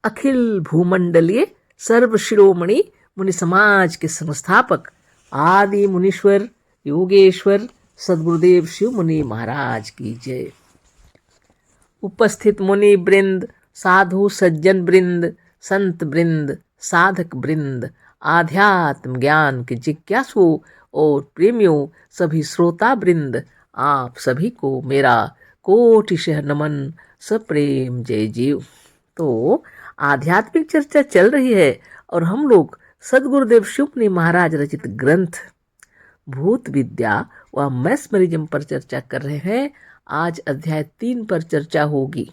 अखिल भूमंडलीय सर्व शिरोमणि मुनि समाज के संस्थापक आदि मुनीश्वर योगेश्वर सदगुरुदेव शिव मुनि महाराज की जय। उपस्थित मुनि वृंद, साधु सज्जन वृंद, संत वृंद, साधक वृंद, आध्यात्म ज्ञान के जिज्ञासु और प्रेमियों, सभी श्रोता वृंद, आप सभी को मेरा कोटिशः नमन, सप्रेम जय जीव। तो आध्यात्मिक चर्चा चल रही है और हम लोग सदगुरुदेव शिवमुनि महाराज रचित ग्रंथ भूत विद्या व मैस्मरिज्म पर चर्चा कर रहे हैं। आज अध्याय 3 पर चर्चा होगी,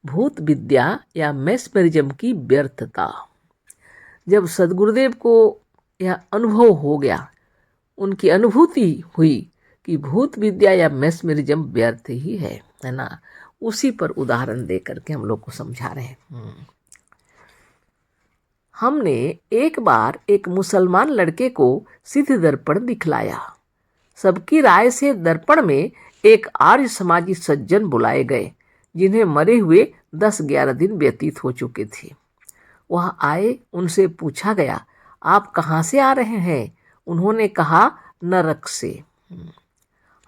भूत विद्या या मैस्मरिज्म की व्यर्थता। जब सदगुरुदेव को यह अनुभव हो गया, उनकी अनुभूति हुई कि भूत विद्या या मैस्मरिज्म व्यर्थ ही है ना, उसी पर उदाहरण दे करके हम लोग को समझा रहे हैं। हमने एक बार एक मुसलमान लड़के को सिद्ध दर्पण दिखलाया। सबकी राय से दर्पण में एक आर्य समाजी सज्जन बुलाए गए, जिन्हें मरे हुए 10-11 दिन व्यतीत हो चुके थे। वह आए, उनसे पूछा गया, आप कहाँ से आ रहे हैं? उन्होंने कहा, नरक से।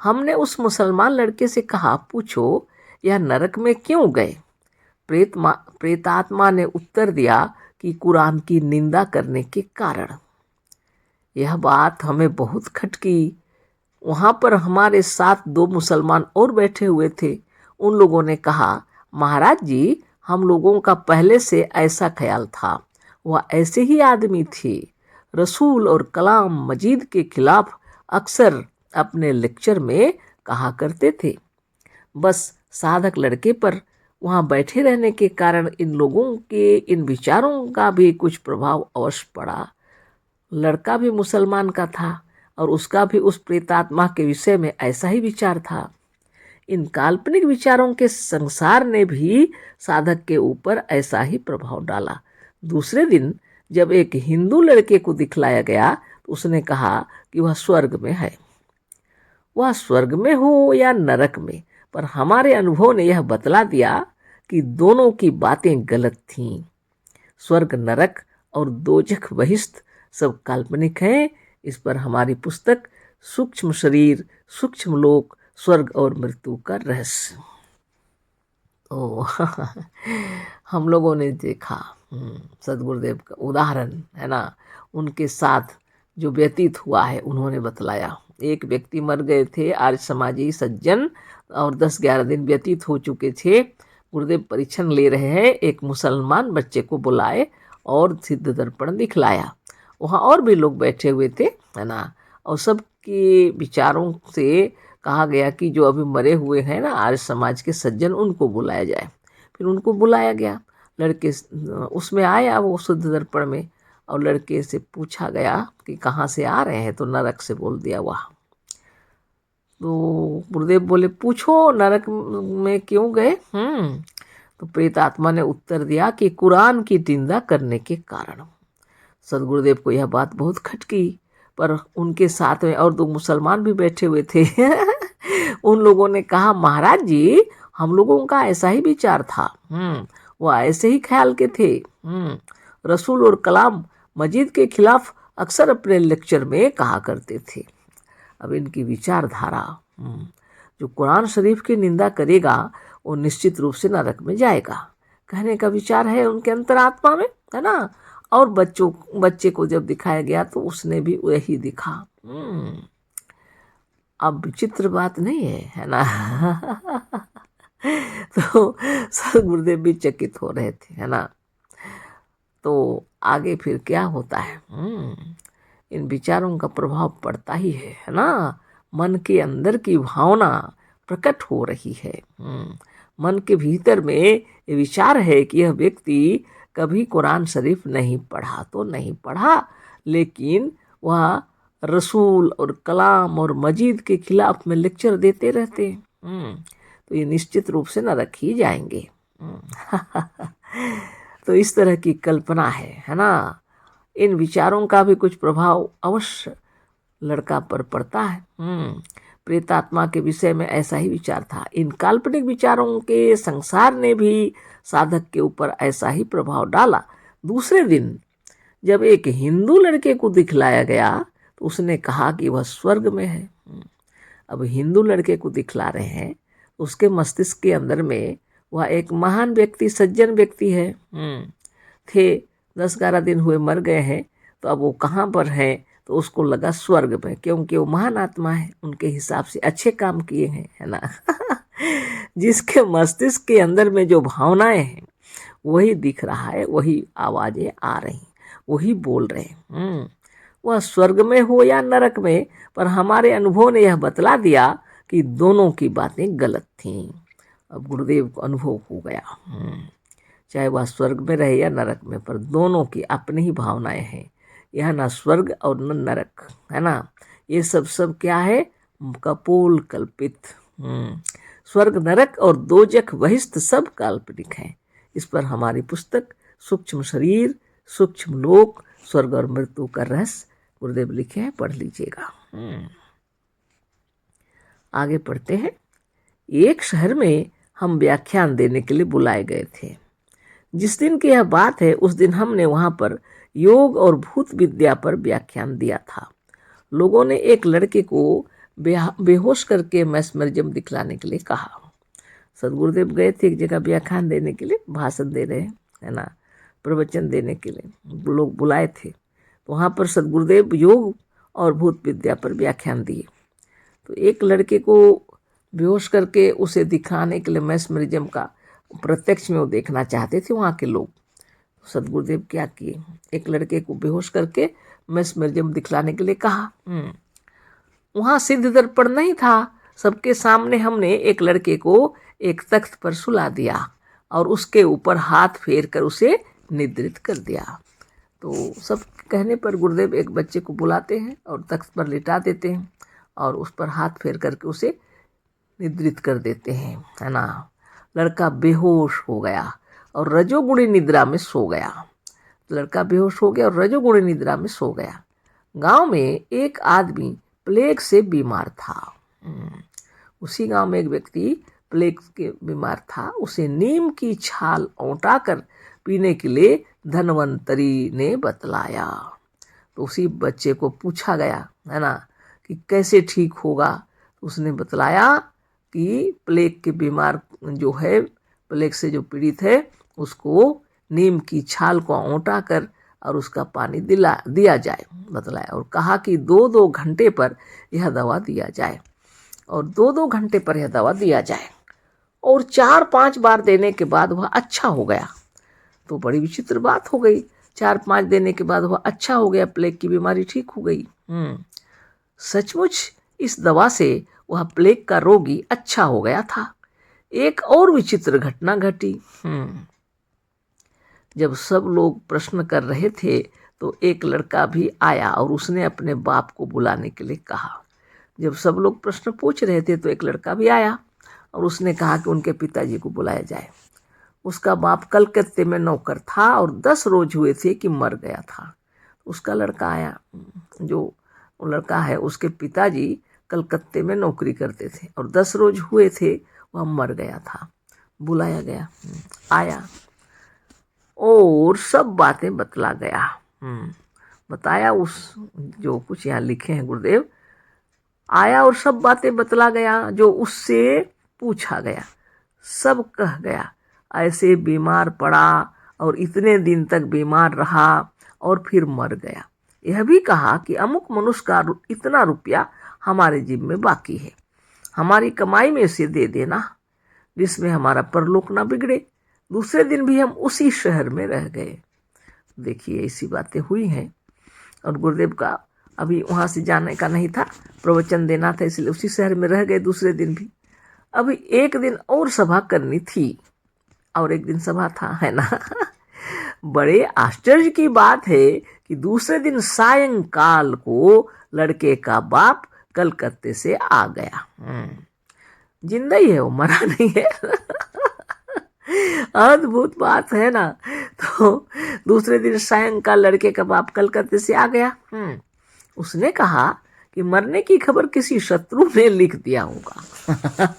हमने उस मुसलमान लड़के से कहा, पूछो यह नरक में क्यों गए? प्रेतात्मा ने उत्तर दिया कि कुरान की निंदा करने के कारण। यह बात हमें बहुत खटकी। वहाँ पर हमारे साथ 2 मुसलमान और बैठे हुए थे। उन लोगों ने कहा, महाराज जी, हम लोगों का पहले से ऐसा ख्याल था, वह ऐसे ही आदमी थे। रसूल और कलाम मजीद के खिलाफ अक्सर अपने लेक्चर में कहा करते थे। बस साधक लड़के पर वहाँ बैठे रहने के कारण इन लोगों के इन विचारों का भी कुछ प्रभाव अवश्य पड़ा। लड़का भी मुसलमान का था और उसका भी उस प्रेतात्मा के विषय में ऐसा ही विचार था। इन काल्पनिक विचारों के संसार ने भी साधक के ऊपर ऐसा ही प्रभाव डाला। दूसरे दिन जब एक हिंदू लड़के को दिखलाया गया तो उसने कहा कि वह स्वर्ग में है। वह स्वर्ग में हो या नरक में, पर हमारे अनुभव ने यह बतला दिया कि दोनों की बातें गलत थीं। स्वर्ग नरक और दोजख बहिश्त सब काल्पनिक हैं। इस पर हमारी पुस्तक सूक्ष्म शरीर सूक्ष्म लोक स्वर्ग और मृत्यु का रहस्य। तो हम लोगों ने देखा सदगुरुदेव का उदाहरण है ना, उनके साथ जो व्यतीत हुआ है उन्होंने बतलाया। एक व्यक्ति मर गए थे, आर्य समाजी सज्जन, और 10-11 दिन व्यतीत हो चुके थे। गुरुदेव परीक्षण ले रहे हैं, एक मुसलमान बच्चे को बुलाए और सिद्ध दर्पण दिखलाया। वहाँ और भी लोग बैठे हुए थे है ना, और सबके विचारों से कहा गया कि जो अभी मरे हुए हैं ना आर्य समाज के सज्जन, उनको बुलाया जाए। फिर उनको बुलाया गया। लड़के उसमें आया वो सिद्ध दर्पण में, और लड़के से पूछा गया कि कहाँ से आ रहे हैं, तो नरक से बोल दिया वह। तो गुरुदेव बोले, पूछो नरक में क्यों गए? तो प्रेतात्मा ने उत्तर दिया कि कुरान की निंदा करने के कारण। सदगुरुदेव को यह बात बहुत खटकी, पर उनके साथ में और 2 मुसलमान भी बैठे हुए थे। उन लोगों ने कहा, महाराज जी, हम लोगों का ऐसा ही विचार था। वो ऐसे ही ख्याल के थे। रसूल और कलाम मजीद के खिलाफ अक्सर अपने लेक्चर में कहा करते थे। अब इनकी विचारधारा, जो कुरान शरीफ की निंदा करेगा वो निश्चित रूप से नरक में जाएगा, कहने का विचार है उनके अंतरात्मा में, है ना। और बच्चे को जब दिखाया गया तो उसने भी वही दिखा। अब विचित्र बात नहीं है ना। तो गुरुदेव भी चकित हो रहे थे, है ना। तो आगे फिर क्या होता है, इन विचारों का प्रभाव पड़ता ही है ना। मन के अंदर की भावना प्रकट हो रही है। मन के भीतर में ये विचार है कि यह व्यक्ति कभी कुरान शरीफ नहीं पढ़ा तो नहीं पढ़ा, लेकिन वह रसूल और कलाम और मजीद के खिलाफ में लेक्चर देते रहते हैं। तो ये निश्चित रूप से नरक ही जाएंगे। तो इस तरह की कल्पना है ना। इन विचारों का भी कुछ प्रभाव अवश्य लड़का पर पड़ता है। प्रेतात्मा के विषय में ऐसा ही विचार था। इन काल्पनिक विचारों के संसार ने भी साधक के ऊपर ऐसा ही प्रभाव डाला। दूसरे दिन जब एक हिंदू लड़के को दिखलाया गया तो उसने कहा कि वह स्वर्ग में है। अब हिंदू लड़के को दिखला रहे हैं, उसके मस्तिष्क के अंदर में वह एक महान व्यक्ति, सज्जन व्यक्ति है थे, 10-11 दिन हुए मर गए हैं, तो अब वो कहाँ पर है, तो उसको लगा स्वर्ग में, क्योंकि वो महान आत्मा है, उनके हिसाब से अच्छे काम किए हैं, है ना। जिसके मस्तिष्क के अंदर में जो भावनाएं हैं वही दिख रहा है, वही आवाजें आ रही, वही बोल रहे हैं। वह स्वर्ग में हो या नरक में, पर हमारे अनुभव ने यह बतला दिया कि दोनों की बातें गलत थीं। अब गुरुदेव को अनुभव हो गया, चाहे वह स्वर्ग में रहे या नरक में, पर दोनों की अपनी ही भावनाएं हैं। यह ना स्वर्ग और न नरक, है ना, ये सब क्या है, कपोल कल्पित। स्वर्ग नरक और दोजख बहिष्ठ सब काल्पनिक हैं। इस पर हमारी पुस्तक सूक्ष्म शरीर सूक्ष्म लोक स्वर्ग और मृत्यु का रहस्य गुरुदेव लिखे हैं, पढ़ लीजिएगा। आगे पढ़ते हैं। एक शहर में हम व्याख्यान देने के लिए बुलाए गए थे। जिस दिन की यह बात है, उस दिन हमने वहां पर योग और भूत विद्या पर व्याख्यान दिया था। लोगों ने एक लड़के को बेहोश करके मैस्मरिज्म दिखलाने के लिए कहा। सदगुरुदेव गए थे एक जगह व्याख्यान देने के लिए, भाषण दे रहे हैं, है ना, प्रवचन देने के लिए लोग बुलाए थे। तो वहाँ पर सदगुरुदेव योग और भूत विद्या पर व्याख्यान दिए। तो एक लड़के को बेहोश करके उसे दिखाने के लिए मैस्मरिज्म का प्रत्यक्ष में वो देखना चाहते थे वहाँ के लोग। सदगुरुदेव क्या किए, एक लड़के को बेहोश करके मैस्मरिज्म दिखलाने के लिए कहा। वहाँ सिद्ध दर्पण नहीं था, सबके सामने हमने एक लड़के को एक तख्त पर सुला दिया और उसके ऊपर हाथ फेर कर उसे निद्रित कर दिया। तो सब कहने पर गुरुदेव एक बच्चे को बुलाते हैं और तख्त पर लिटा देते हैं और उस पर हाथ फेर करके उसे निद्रित कर देते हैं, है ना। लड़का बेहोश हो गया और रजोगुणी निद्रा में सो गया। लड़का बेहोश हो गया और रजोगुणी निद्रा में सो गया। गांव में एक आदमी प्लेग से बीमार था। उसी गांव में एक व्यक्ति प्लेग के बीमार था। उसे नीम की छाल औंटा कर पीने के लिए धन्वंतरी ने बतलाया। तो उसी बच्चे को पूछा गया, है ना, कि कैसे ठीक होगा। उसने बतलाया कि प्लेग के बीमार जो है, प्लेग से जो पीड़ित है, उसको नीम की छाल को औंटा कर और उसका पानी दिया जाए, बतलाया। और कहा कि 2-2 घंटे पर यह दवा दिया जाए और 2-2 घंटे पर यह दवा दिया जाए और 4-5 बार देने के बाद वह अच्छा हो गया। तो बड़ी विचित्र बात हो गई, 4-5 देने के बाद वह अच्छा हो गया, प्लेग की बीमारी ठीक हो गई। सचमुच इस दवा से वह प्लेग का रोगी अच्छा हो गया था। एक और विचित्र घटना घटी। जब सब लोग प्रश्न कर रहे थे तो एक लड़का भी आया और उसने अपने बाप को बुलाने के लिए कहा। जब सब लोग प्रश्न पूछ रहे थे तो एक लड़का भी आया और उसने कहा कि उनके पिताजी को बुलाया जाए। उसका बाप कलकत्ते में नौकर था और 10 रोज हुए थे कि मर गया था। उसका लड़का आया, जो लड़का है उसके पिताजी कलकत्ते में नौकरी करते थे और 10 रोज हुए थे वह मर गया था। बुलाया गया, आया और सब बातें बतला गया। बताया, उस जो कुछ यहाँ लिखे हैं गुरुदेव, आया और सब बातें बतला गया जो उससे पूछा गया। सब कह गया, ऐसे बीमार पड़ा और इतने दिन तक बीमार रहा और फिर मर गया। यह भी कहा कि अमुक मनुष्य का इतना रुपया हमारे जेब में बाकी है, हमारी कमाई में से दे देना, जिसमें हमारा परलोक ना बिगड़े। दूसरे दिन भी हम उसी शहर में रह गए। देखिए ऐसी बातें हुई हैं। और गुरुदेव का अभी वहाँ से जाने का नहीं था, प्रवचन देना था, इसलिए उसी शहर में रह गए दूसरे दिन भी। अभी एक दिन और सभा करनी थी और एक दिन सभा था, है ना। बड़े आश्चर्य की बात है कि दूसरे दिन सायंकाल को लड़के का बाप कलकत्ते से आ गया। जिंदा ही है वो, मरा नहीं है। अद्भुत बात है ना। तो दूसरे दिन सायंकाल लड़के का बाप कलकत्ते से आ गया। उसने कहा कि मरने की खबर किसी शत्रु ने लिख दिया होगा।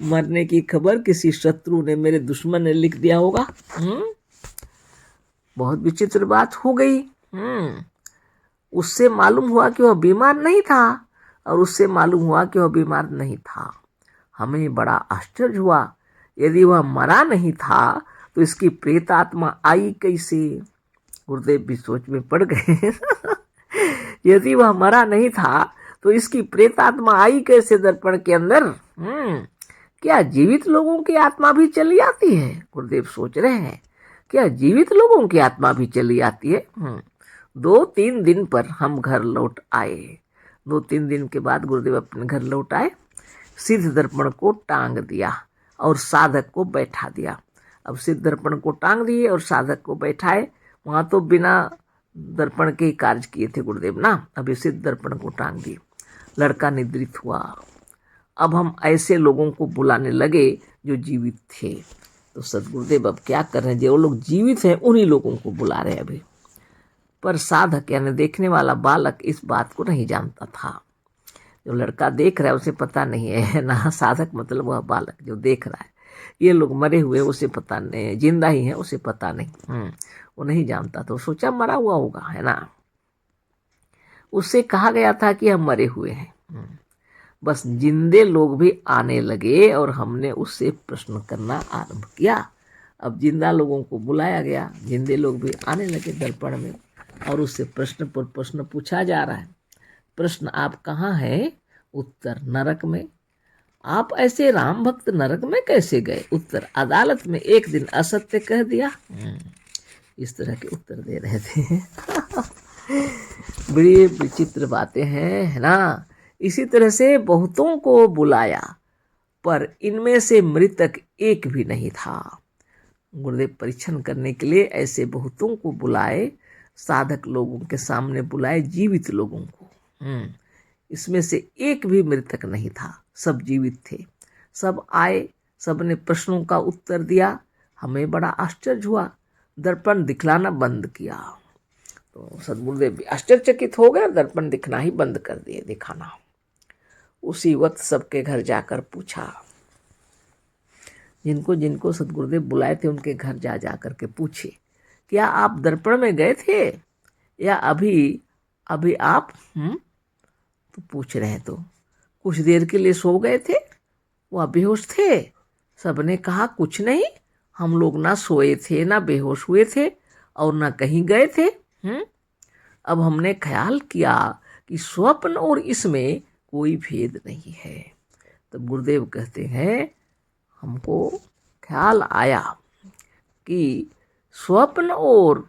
मरने की खबर किसी शत्रु ने, मेरे दुश्मन ने लिख दिया होगा। बहुत विचित्र बात हो गई। उससे मालूम हुआ कि वह बीमार नहीं था और उससे मालूम हुआ कि वह बीमार नहीं था। हमें बड़ा आश्चर्य हुआ, यदि वह मरा नहीं था तो इसकी प्रेत आत्मा आई कैसे? गुरुदेव भी सोच में पड़ गए। यदि वह मरा नहीं था तो इसकी प्रेत आत्मा आई कैसे दर्पण के अंदर? क्या जीवित लोगों की आत्मा भी चली आती है? गुरुदेव सोच रहे हैं, क्या जीवित लोगों की आत्मा भी चली आती है? 2-3 दिन पर हम घर लौट आए। 2-3 दिन के बाद गुरुदेव अपने घर लौट आए। सिद्ध दर्पण को टांग दिया और साधक को बैठा दिया। अब सिद्ध दर्पण को टांग दिए और साधक को बैठाए। वहां तो बिना दर्पण के कार्य किए थे गुरुदेव ना। अभी सिद्ध दर्पण को टांग दिए। लड़का निद्रित हुआ। अब हम ऐसे लोगों को बुलाने लगे जो जीवित थे। तो सदगुरुदेव अब क्या कर रहे हैं, जो लोग जीवित हैं उन्हीं लोगों को बुला रहे हैं अभी। पर साधक यानी देखने वाला बालक इस बात को नहीं जानता था। जो लड़का देख रहा है उसे पता नहीं है ना। साधक मतलब वह बालक जो देख रहा है। ये लोग मरे हुए उसे पता नहीं, जिंदा ही है उसे पता नहीं। वो नहीं जानता, तो सोचा मरा हुआ होगा, है ना। उससे कहा गया था कि हम मरे हुए हैं। बस जिंदे लोग भी आने लगे और हमने उससे प्रश्न करना आरंभ किया। अब जिंदा लोगों को बुलाया गया, जिंदे लोग भी आने लगे दर्पण में और उससे प्रश्न पर प्रश्न पूछा जा रहा है। प्रश्न, आप कहाँ हैं? उत्तर, नरक में। आप ऐसे राम भक्त नरक में कैसे गए? उत्तर, अदालत में एक दिन असत्य कह दिया। इस तरह के उत्तर दे रहे थे। बड़ी विचित्र बातें हैं, है ना। इसी तरह से बहुतों को बुलाया पर इनमें से मृतक एक भी नहीं था। गुरुदेव परीक्षण करने के लिए ऐसे बहुतों को बुलाए, साधक लोगों के सामने बुलाए, जीवित लोगों को। इसमें से एक भी मृतक नहीं था, सब जीवित थे। सब आए, सब ने प्रश्नों का उत्तर दिया। हमें बड़ा आश्चर्य हुआ। दर्पण दिखलाना बंद किया तो सदगुरुदेव भी आश्चर्यचकित हो गए, दर्पण दिखना ही बंद कर दिए, दिखाना। उसी वक्त सबके घर जाकर पूछा, जिनको जिनको सदगुरुदेव बुलाए थे उनके घर जा जाकर के पूछे, क्या आप दर्पण में गए थे या अभी अभी आप तो पूछ रहे तो कुछ देर के लिए सो गए थे, वह बेहोश थे। सबने कहा कुछ नहीं, हम लोग ना सोए थे, ना बेहोश हुए थे और ना कहीं गए थे। अब हमने ख्याल किया कि स्वप्न और इसमें कोई भेद नहीं है। तब गुरुदेव कहते हैं, हमको ख्याल आया कि स्वप्न और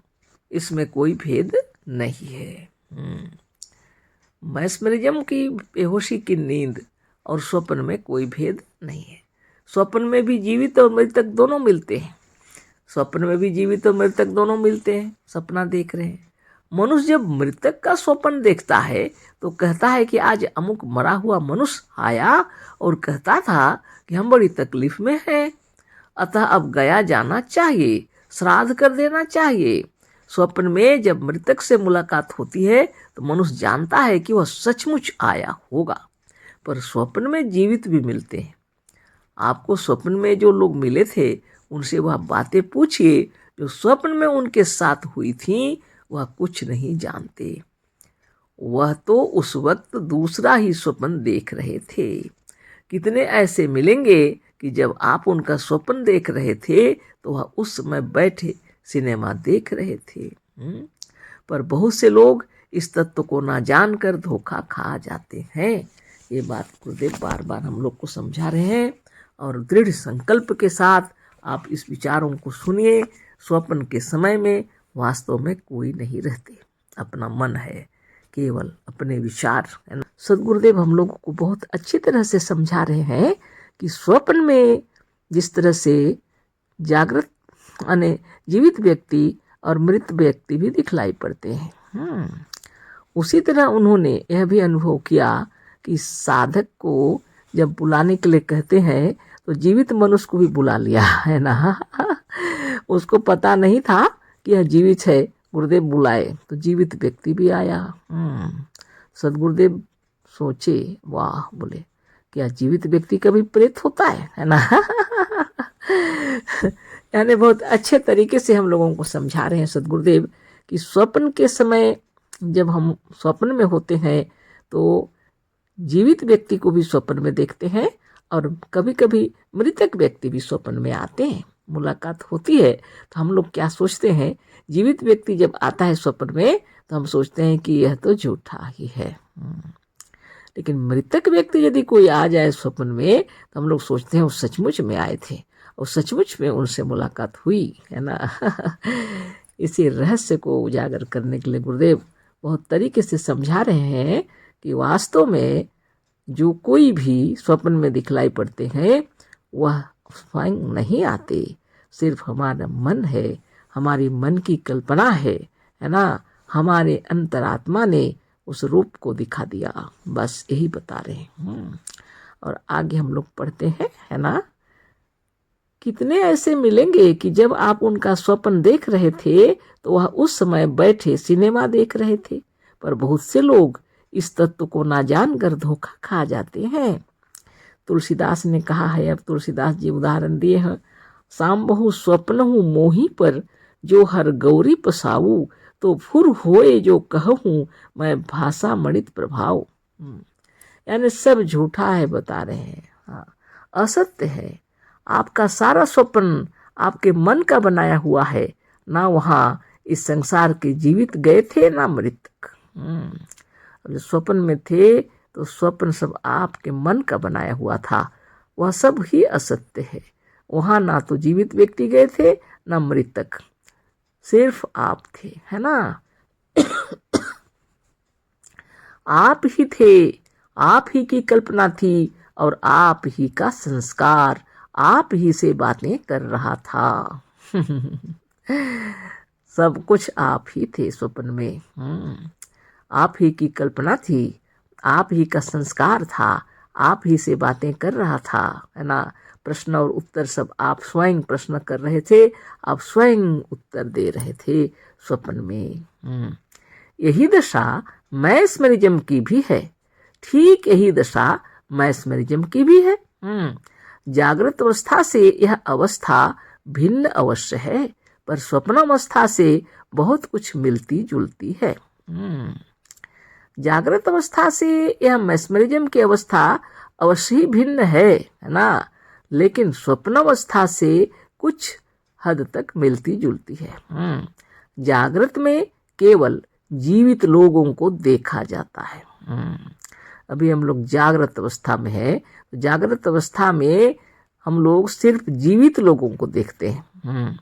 इसमें कोई भेद नहीं है। मैस्मरिज्म की बेहोशी की नींद और स्वप्न में कोई भेद नहीं है। स्वप्न में भी जीवित और मृतक दोनों मिलते हैं। स्वप्न में भी जीवित और मृतक दोनों मिलते हैं, सपना देख रहे हैं। मनुष्य जब मृतक का स्वप्न देखता है तो कहता है कि आज अमुक मरा हुआ मनुष्य आया और कहता था कि हम बड़ी तकलीफ में हैं, अतः अब गया जाना चाहिए, श्राद्ध कर देना चाहिए। स्वप्न में जब मृतक से मुलाकात होती है तो मनुष्य जानता है कि वह सचमुच आया होगा। पर स्वप्न में जीवित भी मिलते हैं। आपको स्वप्न में जो लोग मिले थे उनसे वह बातें पूछिए जो स्वप्न में उनके साथ हुई थी, वह कुछ नहीं जानते। वह तो उस वक्त दूसरा ही स्वप्न देख रहे थे। कितने ऐसे मिलेंगे कि जब आप उनका स्वप्न देख रहे थे तो वह उस समय बैठे सिनेमा देख रहे थे। पर बहुत से लोग इस तत्व को ना जानकर धोखा खा जाते हैं। ये बात गुरुदेव बार बार हम लोग को समझा रहे हैं और दृढ़ संकल्प के साथ आप इस विचारों को सुनिए। स्वप्न के समय में वास्तव में कोई नहीं रहते, अपना मन है, केवल अपने विचार, है ना। सदगुरुदेव हम लोगों को बहुत अच्छी तरह से समझा रहे हैं कि स्वप्न में जिस तरह से जागृत यानी जीवित व्यक्ति और मृत व्यक्ति भी दिखलाई पड़ते हैं, उसी तरह उन्होंने यह भी अनुभव किया कि साधक को जब बुलाने के लिए कहते हैं तो जीवित मनुष्य को भी बुला लिया, है ना। उसको पता नहीं था कि यह जीवित है, गुरुदेव बुलाए तो जीवित व्यक्ति भी आया। सदगुरुदेव सोचे, वाह, बोले क्या जीवित व्यक्ति कभी प्रेत होता है ना। यानी बहुत अच्छे तरीके से हम लोगों को समझा रहे हैं सदगुरुदेव कि स्वप्न के समय जब हम स्वप्न में होते हैं तो जीवित व्यक्ति को भी स्वप्न में देखते हैं और कभी कभी मृतक व्यक्ति भी स्वप्न में आते हैं, मुलाकात होती है। तो हम लोग क्या सोचते हैं, जीवित व्यक्ति जब आता है स्वप्न में तो हम सोचते हैं कि यह तो झूठा ही है। लेकिन मृतक व्यक्ति यदि कोई आ जाए स्वप्न में तो हम लोग सोचते हैं वो सचमुच में आए थे और सचमुच में उनसे मुलाकात हुई है ना। इसी रहस्य को उजागर करने के लिए गुरुदेव बहुत तरीके से समझा रहे हैं कि वास्तव में जो कोई भी स्वप्न में दिखलाई पड़ते हैं वह स्वयं नहीं आते, सिर्फ हमारा मन है, हमारी मन की कल्पना है ना। हमारे अंतरात्मा ने उस रूप को दिखा दिया, बस यही बता रहे हैं। और आगे हम लोग पढ़ते हैं, है ना। कितने ऐसे मिलेंगे कि जब आप उनका स्वप्न देख रहे थे तो वह उस समय बैठे सिनेमा देख रहे थे, पर बहुत से लोग इस तत्व को ना जानकर धोखा खा जाते हैं। तुलसीदास ने कहा है, अब तुलसीदास जी उदाहरण दिए हैं, साम बहु स्वप्न हूँ मोही पर जो हर गौरी पसाऊ, तो फुर होए जो कहूँ मैं भाषा मणित प्रभाव। यानी सब झूठा है बता रहे हैं, हाँ, असत्य है। आपका सारा स्वप्न आपके मन का बनाया हुआ है, ना वहाँ इस संसार के जीवित गए थे ना मृतक। स्वप्न में थे तो स्वप्न सब आपके मन का बनाया हुआ था, वह सब ही असत्य है। वहाँ ना तो जीवित व्यक्ति गए थे ना मृतक, सिर्फ आप थे, है ना। आप ही थे, आप ही की कल्पना थी और आप ही का संस्कार आप ही से बातें कर रहा था। सब कुछ आप ही थे स्वप्न में। आप ही की कल्पना थी, आप ही का संस्कार था, आप ही से बातें कर रहा था, है ना। प्रश्न और उत्तर सब आप स्वयं प्रश्न कर रहे थे, आप स्वयं उत्तर दे रहे थे स्वप्न में। यही दशा मैस्मरिज्म की भी है, ठीक यही दशा मैस्मरिज्म की भी है। जागृत अवस्था से यह अवस्था भिन्न अवश्य है, पर स्वप्न अवस्था से बहुत कुछ मिलती जुलती है। जागृत अवस्था से यह मैस्मरिज्म की अवस्था अवश्य ही भिन्न है ना, लेकिन स्वप्न अवस्था से कुछ हद तक मिलती जुलती है। जागृत में केवल जीवित लोगों को देखा जाता है। अभी हम लोग जागृत अवस्था में है, तो जागृत अवस्था में हम लोग सिर्फ जीवित लोगों को देखते हैं,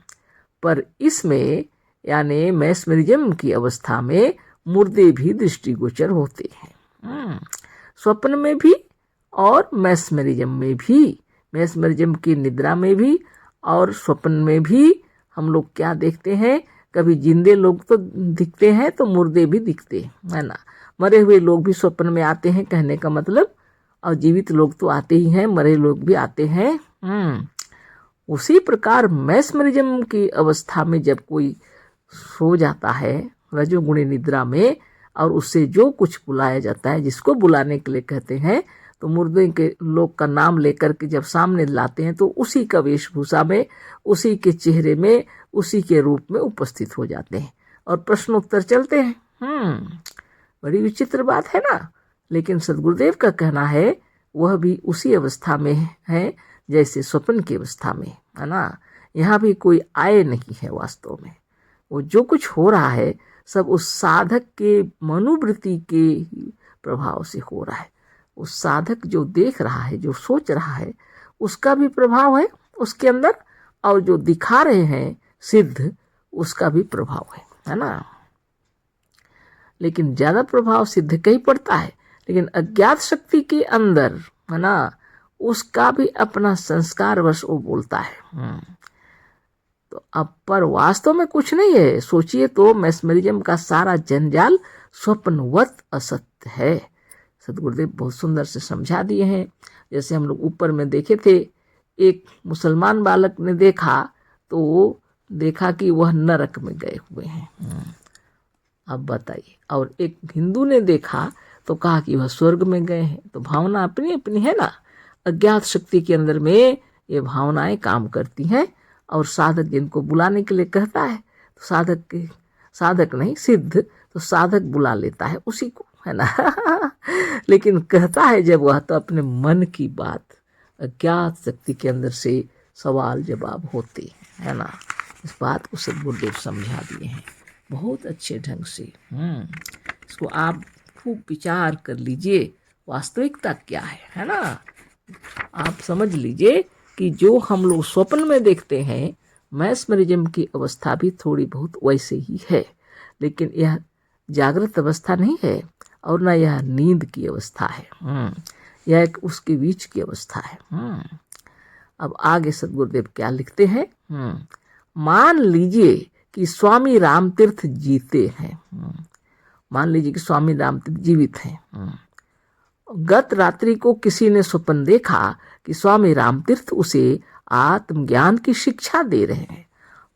पर इसमें यानी मैस्मरिज्म की अवस्था में मुर्दे भी दृष्टिगोचर होते हैं। स्वप्न में भी और मैस्मरिज्म में भी, मैस्मरिज्म की निद्रा में भी और स्वप्न में भी हम लोग क्या देखते हैं, कभी जिंदे लोग तो दिखते हैं तो मुर्दे भी दिखते हैं, है ना। मरे हुए लोग भी स्वप्न में आते हैं कहने का मतलब, और जीवित लोग तो आते ही हैं, मरे लोग भी आते हैं। उसी प्रकार मैस्मरिज्म की अवस्था में जब कोई सो जाता है रजोगुणी निद्रा में, और उससे जो कुछ बुलाया जाता है, जिसको बुलाने के लिए कहते हैं, तो मुर्दे के लोग का नाम लेकर के जब सामने लाते हैं तो उसी का वेशभूषा में, उसी के चेहरे में, उसी के रूप में उपस्थित हो जाते हैं और प्रश्न उत्तर चलते हैं। बड़ी विचित्र बात है ना। लेकिन सदगुरुदेव का कहना है वह भी उसी अवस्था में है जैसे स्वप्न की अवस्था में, है ना। यहाँ भी कोई आए नहीं है, वास्तव में वो जो कुछ हो रहा है सब उस साधक के मनोवृत्ति के प्रभाव से हो रहा है। उस साधक जो देख रहा है, जो सोच रहा है, उसका भी प्रभाव है उसके अंदर, और जो दिखा रहे हैं सिद्ध उसका भी प्रभाव है ना। लेकिन ज्यादा प्रभाव सिद्ध का ही पड़ता है, लेकिन अज्ञात शक्ति के अंदर, है ना, उसका भी अपना संस्कार वश वो बोलता है। तो अब पर वास्तव में कुछ नहीं है। सोचिए तो मैस्मरिज्म का सारा जंजाल स्वप्नवत असत्य है। सदगुरुदेव बहुत सुंदर से समझा दिए हैं। जैसे हम लोग ऊपर में देखे थे, एक मुसलमान बालक ने देखा तो वो देखा कि वह नरक में गए हुए हैं। अब बताइए, और एक हिंदू ने देखा तो कहा कि वह स्वर्ग में गए हैं। तो भावना अपनी अपनी है ना, अज्ञात शक्ति के अंदर में ये भावनाएं काम करती हैं और साधक जिनको बुलाने के लिए कहता है तो साधक नहीं सिद्ध, तो साधक बुला लेता है उसी को, है ना। लेकिन कहता है जब वह, तो अपने मन की बात अज्ञात शक्ति के अंदर से सवाल जवाब होते हैं, है ना। इस बात को सद्गुरुदेव समझा दिए हैं बहुत अच्छे ढंग से। इसको आप खूब विचार कर लीजिए, वास्तविकता क्या है ना। आप समझ लीजिए कि जो हम लोग स्वप्न में देखते हैं, मैस्मरिज्म की अवस्था भी थोड़ी बहुत वैसे ही है, लेकिन यह जागृत अवस्था नहीं है और न यह नींद की अवस्था है। यह एक उसके बीच की अवस्था है। अब आगे सद्गुरुदेव क्या लिखते हैं, मान लीजिए कि स्वामी रामतीर्थ जीते हैं। मान लीजिए कि स्वामी रामतीर्थ जीवित हैं। गत रात्रि को किसी ने स्वप्न देखा कि स्वामी रामतीर्थ उसे आत्मज्ञान की शिक्षा दे रहे हैं।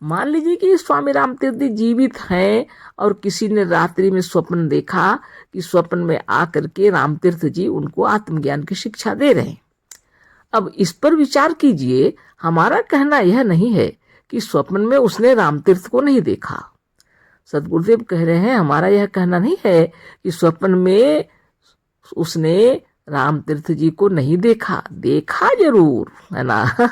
मान लीजिए कि स्वामी रामतीर्थ जीवित हैं और किसी ने रात्रि में स्वप्न देखा कि स्वप्न में आकर के रामतीर्थ जी उनको आत्मज्ञान की शिक्षा दे रहे हैं। अब इस पर विचार कीजिए। हमारा कहना यह नहीं है कि स्वप्न में उसने रामतीर्थ को नहीं देखा। सद्गुरुदेव कह रहे हैं हमारा यह कहना नहीं है कि स्वप्न में उसने रामतीर्थ जी को नहीं देखा, देखा जरूर, है ना।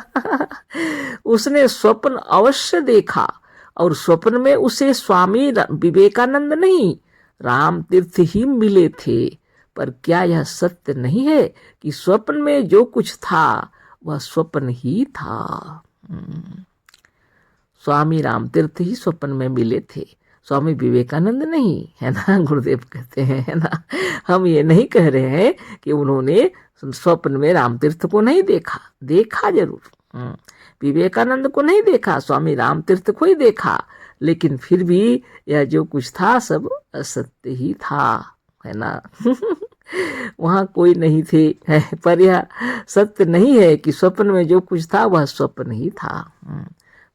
उसने स्वप्न अवश्य देखा और स्वप्न में उसे स्वामी विवेकानंद नहीं रामतीर्थ ही मिले थे। पर क्या यह सत्य नहीं है कि स्वप्न में जो कुछ था वह स्वप्न ही था। स्वामी रामतीर्थ ही स्वप्न में मिले थे, स्वामी विवेकानंद नहीं, है ना। गुरुदेव कहते हैं, है ना, हम ये नहीं कह रहे हैं कि उन्होंने स्वप्न में रामतीर्थ को नहीं देखा, देखा जरूर। विवेकानंद को नहीं देखा, स्वामी रामतीर्थ को ही देखा, लेकिन फिर भी यह जो कुछ था सब असत्य ही था, है ना। वहाँ कोई नहीं थे, पर यह सत्य नहीं है कि स्वप्न में जो कुछ था वह स्वप्न ही था।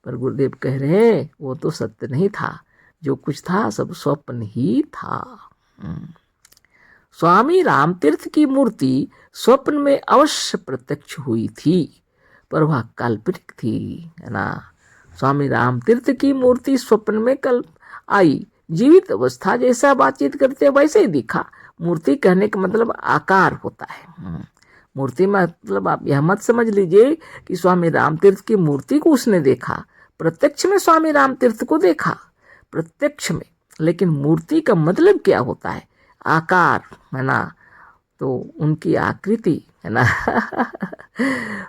पर गुरुदेव कह रहे हैं वो तो सत्य नहीं था, जो कुछ था सब स्वप्न ही था। स्वामी रामतीर्थ की मूर्ति स्वप्न में अवश्य प्रत्यक्ष हुई थी, पर वह काल्पनिक थी, है ना। स्वामी रामतीर्थ की मूर्ति स्वप्न में कल आई, जीवित अवस्था जैसा बातचीत करते वैसे ही दिखा। मूर्ति कहने का मतलब आकार होता है। मूर्ति मतलब आप यह मत समझ लीजिए कि स्वामी रामतीर्थ की मूर्ति को उसने देखा। प्रत्यक्ष में स्वामी रामतीर्थ को देखा, प्रत्यक्ष में, लेकिन मूर्ति का मतलब क्या होता है, आकार, है ना। तो उनकी आकृति, है ना।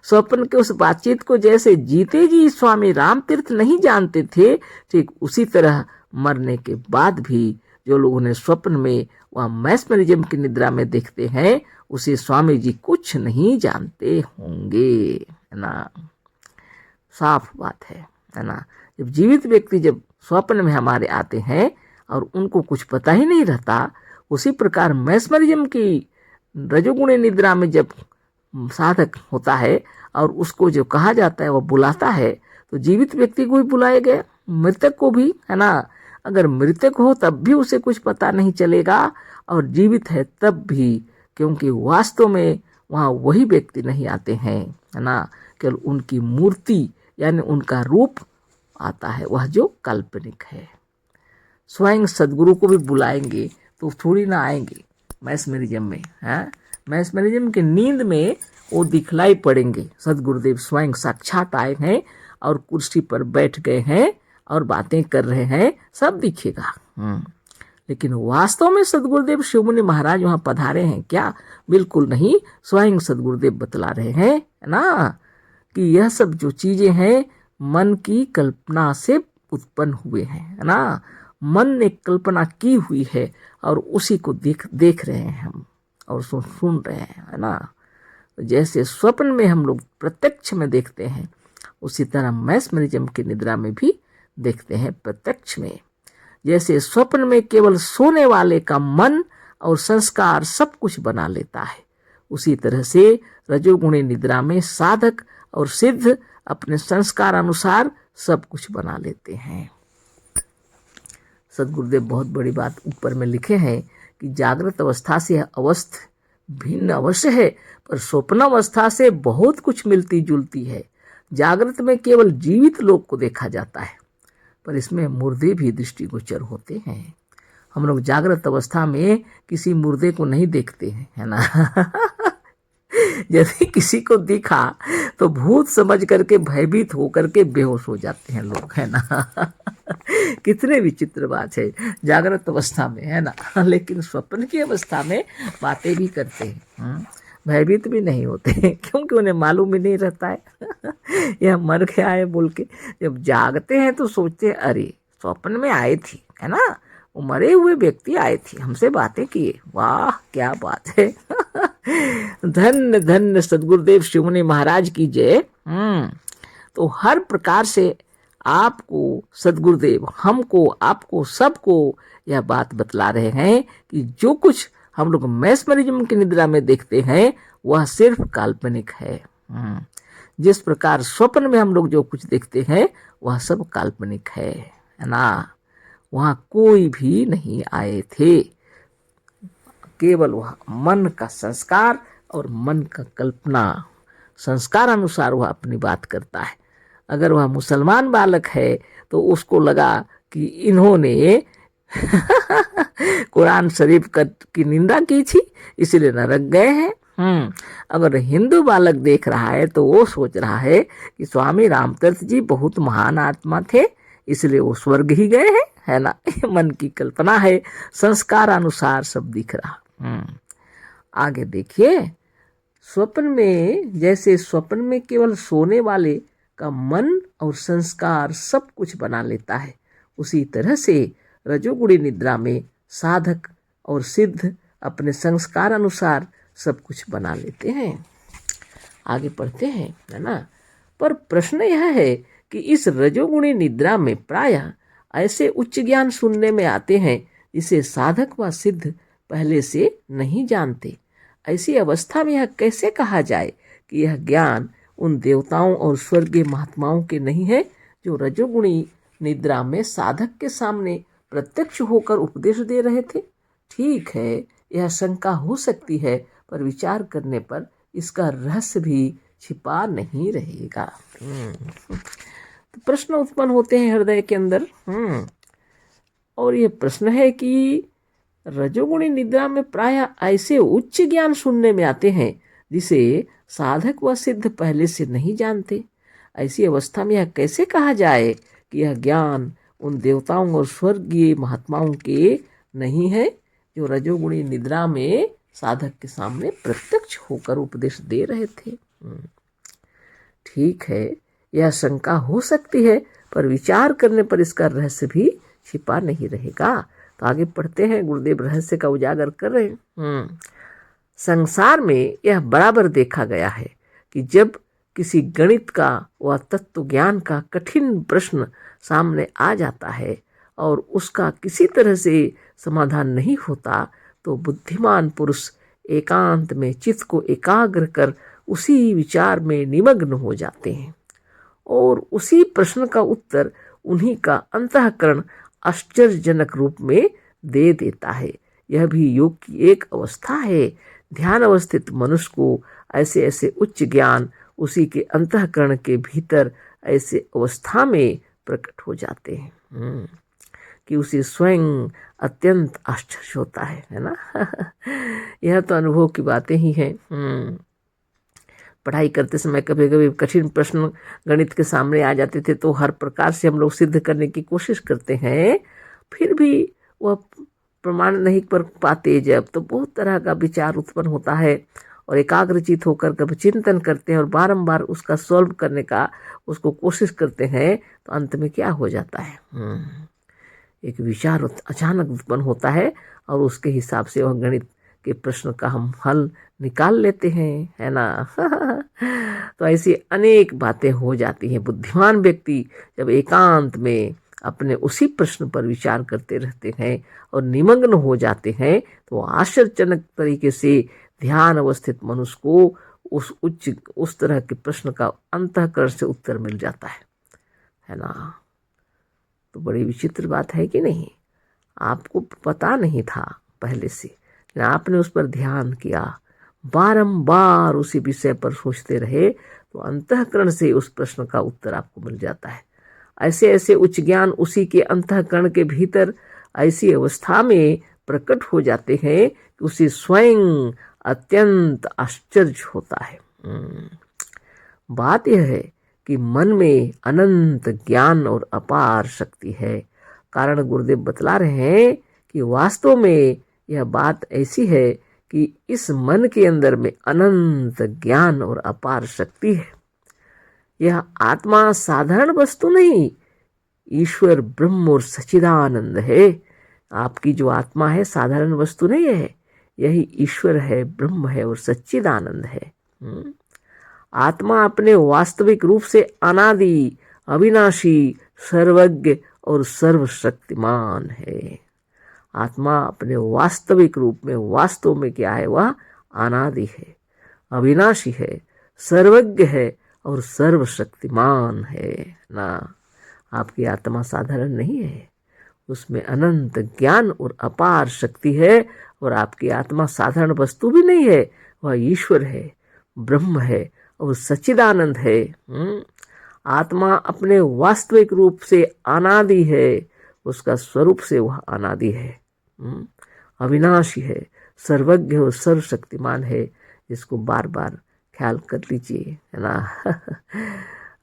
स्वप्न के उस बातचीत को जैसे जीते जी स्वामी रामतीर्थ नहीं जानते थे, ठीक उसी तरह मरने के बाद भी जो लोग उन्हें स्वप्न में वह मैस्मरिज्म की निद्रा में देखते हैं, उसे स्वामी जी कुछ नहीं जानते होंगे, है ना। साफ बात है ना। जब जीवित व्यक्ति जब स्वप्न में हमारे आते हैं और उनको कुछ पता ही नहीं रहता, उसी प्रकार मैस्मरिज्म की रजोगुणी निद्रा में जब साधक होता है और उसको जो कहा जाता है वह बुलाता है, तो जीवित व्यक्ति को भी बुलाया गया, मृतक को भी, है ना। अगर मृतक हो तब भी उसे कुछ पता नहीं चलेगा और जीवित है तब भी, क्योंकि वास्तव में वहाँ वही व्यक्ति नहीं आते हैं, है ना। केवल उनकी मूर्ति यानी उनका रूप आता है, वह जो काल्पनिक है। स्वयं सदगुरु को भी बुलाएंगे तो थोड़ी ना आएंगे मैस्मरिज्म में, है। मैस्मरिज्म की नींद में वो दिखलाई पड़ेंगे। सदगुरुदेव स्वयं साक्षात आए हैं और कुर्सी पर बैठ गए हैं और बातें कर रहे हैं, सब दिखेगा। लेकिन वास्तव में सदगुरुदेव शिवमुनि महाराज वहाँ पधारे हैं क्या? बिल्कुल नहीं। स्वयं सदगुरुदेव बतला रहे हैं, है ना, कि यह सब जो चीजें हैं मन की कल्पना से उत्पन्न हुए हैं, है ना। मन ने कल्पना की हुई है और उसी को देख रहे हैं हम और सुन रहे हैं, है ना। जैसे स्वप्न में हम लोग प्रत्यक्ष में देखते हैं, उसी तरह मैस्मरिज्म की निद्रा में भी देखते हैं प्रत्यक्ष में। जैसे स्वप्न में केवल सोने वाले का मन और संस्कार सब कुछ बना लेता है, उसी तरह से रजोगुणी निद्रा में साधक और सिद्ध अपने संस्कार अनुसार सब कुछ बना लेते हैं। सदगुरुदेव बहुत बड़ी बात ऊपर में लिखे हैं कि जागृत अवस्था से यह अवस्था भिन्न अवश्य है, पर स्वप्न अवस्था से बहुत कुछ मिलती जुलती है। जागृत में केवल जीवित लोग को देखा जाता है, पर इसमें मुर्दे भी दृष्टिगोचर होते हैं। हम लोग जागृत अवस्था में किसी मुर्दे को नहीं देखते हैं, है ना। यदि किसी को दिखा तो भूत समझ करके भयभीत होकर के बेहोश हो जाते हैं लोग, है ना। कितने विचित्र बात है जागृत अवस्था में, है ना। लेकिन स्वप्न की अवस्था में बातें भी करते हैं, भयभीत भी नहीं होते, क्योंकि उन्हें मालूम ही नहीं रहता है यह मर गया है बोल के। जब जागते हैं तो सोचते हैं अरे स्वप्न में आए थी, है ना, वो मरे हुए व्यक्ति आए थे, हमसे बातें किए, वाह क्या बात है। धन्य धन्य सदगुरुदेव शिवमुनि महाराज की जय। तो हर प्रकार से आपको सदगुरुदेव हमको आपको सबको यह बात बतला रहे हैं कि जो कुछ हम लोग मैस्मरिज्म की निद्रा में देखते हैं वह सिर्फ काल्पनिक है। जिस प्रकार स्वप्न में हम लोग जो कुछ देखते हैं वह सब काल्पनिक है ना। वहाँ कोई भी नहीं आए थे, केवल वह मन का संस्कार और मन का कल्पना, संस्कार अनुसार वह अपनी बात करता है। अगर वह मुसलमान बालक है तो उसको लगा कि इन्होंने कुरान शरीफ की निंदा की थी इसलिए नरक गए हैं। अगर हिंदू बालक देख रहा है तो वो सोच रहा है कि स्वामी रामतीर्थ जी बहुत महान आत्मा थे इसलिए वो स्वर्ग ही गए हैं, है ना। मन की कल्पना है, संस्कार अनुसार सब दिख रहा। आगे देखिए, स्वप्न में जैसे स्वप्न में केवल सोने वाले का मन और संस्कार सब कुछ बना लेता है, उसी तरह से रजोगुणी निद्रा में साधक और सिद्ध अपने संस्कार अनुसार सब कुछ बना लेते हैं। आगे पढ़ते हैं, है ना। पर प्रश्न यह है कि इस रजोगुणी निद्रा में प्रायः ऐसे उच्च ज्ञान सुनने में आते हैं जिसे साधक व सिद्ध पहले से नहीं जानते। ऐसी अवस्था में यह कैसे कहा जाए कि यह ज्ञान उन देवताओं और स्वर्गीय महात्माओं के नहीं है जो रजोगुणी निद्रा में साधक के सामने प्रत्यक्ष होकर उपदेश दे रहे थे। ठीक है, यह शंका हो सकती है, पर विचार करने पर इसका रहस्य भी छिपा नहीं रहेगा। तो प्रश्न उत्पन्न होते हैं हृदय के अंदर। और ये प्रश्न है कि रजोगुणी निद्रा में प्रायः ऐसे उच्च ज्ञान सुनने में आते हैं जिसे साधक व सिद्ध पहले से नहीं जानते। ऐसी अवस्था में यह कैसे कहा जाए कि यह ज्ञान उन देवताओं और स्वर्गीय महात्माओं के नहीं है जो रजोगुणी निद्रा में साधक के सामने प्रत्यक्ष होकर उपदेश दे रहे थे। ठीक है, यह शंका हो सकती है, पर विचार करने पर इसका रहस्य भी छिपा नहीं रहेगा। तो आगे पढ़ते हैं, गुरुदेव रहस्य का उजागर कर रहे हैं। संसार में यह बराबर देखा गया है कि जब किसी गणित का व तत्व ज्ञान का कठिन प्रश्न सामने आ जाता है और उसका किसी तरह से समाधान नहीं होता तो बुद्धिमान पुरुष एकांत में चित्त को एकाग्र कर उसी विचार में निमग्न हो जाते हैं और उसी प्रश्न का उत्तर उन्हीं का अंतःकरण आश्चर्यजनक रूप में दे देता है। यह भी योग की एक अवस्था है। ध्यान अवस्थित मनुष्य को ऐसे ऐसे उच्च ज्ञान उसी के अंतःकरण के भीतर ऐसे अवस्था में प्रकट हो जाते हैं कि उसे स्वयं अत्यंत आश्चर्य होता है ना। यह तो अनुभव की बातें ही हैं। पढ़ाई करते समय कभी कभी कठिन प्रश्न गणित के सामने आ जाते थे तो हर प्रकार से हम लोग सिद्ध करने की कोशिश करते हैं, फिर भी वह प्रमाण नहीं कर पाते। जब तो बहुत तरह का विचार उत्पन्न होता है और एकाग्रचित होकर कभी चिंतन करते हैं और बारंबार उसका सॉल्व करने का उसको कोशिश करते हैं तो अंत में क्या हो जाता है, एक विचार अचानक उत्पन्न होता है और उसके हिसाब से वह गणित के प्रश्न का हम हल निकाल लेते हैं, है ना। तो ऐसी अनेक बातें हो जाती हैं। बुद्धिमान व्यक्ति जब एकांत में अपने उसी प्रश्न पर विचार करते रहते हैं और निमग्न हो जाते हैं तो आश्चर्यजनक तरीके से ध्यान अवस्थित मनुष्य को उस तरह के प्रश्न का अंतःकरण से उत्तर मिल जाता है ना। तो बड़ी विचित्र बात है कि नहीं। आपको पता नहीं था, पहले से आपने उस पर ध्यान किया, बारंबार उसी विषय पर सोचते रहे, तो अंतःकरण से उस प्रश्न का उत्तर आपको मिल जाता है। ऐसे ऐसे उच्च ज्ञान उसी के अंतःकरण के भीतर ऐसी अवस्था में प्रकट हो जाते हैं कि उसे स्वयं अत्यंत आश्चर्य होता है। बात यह है कि मन में अनंत ज्ञान और अपार शक्ति है। कारण गुरुदेव बतला रहे हैं कि वास्तव में यह बात ऐसी है कि इस मन के अंदर में अनंत ज्ञान और अपार शक्ति है। यह आत्मा साधारण वस्तु नहीं, ईश्वर ब्रह्म और सच्चिदानंद है। आपकी जो आत्मा है साधारण वस्तु नहीं है, यही ईश्वर है, ब्रह्म है और सच्चिदानंद है। आत्मा अपने वास्तविक रूप से अनादि, अविनाशी, सर्वज्ञ और सर्वशक्तिमान है। आत्मा अपने वास्तविक रूप में वास्तव में क्या है? वह अनादि है, अविनाशी है, सर्वज्ञ है और सर्वशक्तिमान है ना। आपकी आत्मा साधारण नहीं है, उसमें अनंत ज्ञान और अपार शक्ति है। और आपकी आत्मा साधारण वस्तु भी नहीं है, वह ईश्वर है, ब्रह्म है और सच्चिदानंद है। आत्मा अपने वास्तविक रूप से अनादि है, उसका स्वरूप से वह अनादि है, अविनाशी है, सर्वज्ञ और सर्वशक्तिमान है। इसको बार बार ख्याल कर लीजिए, है ना।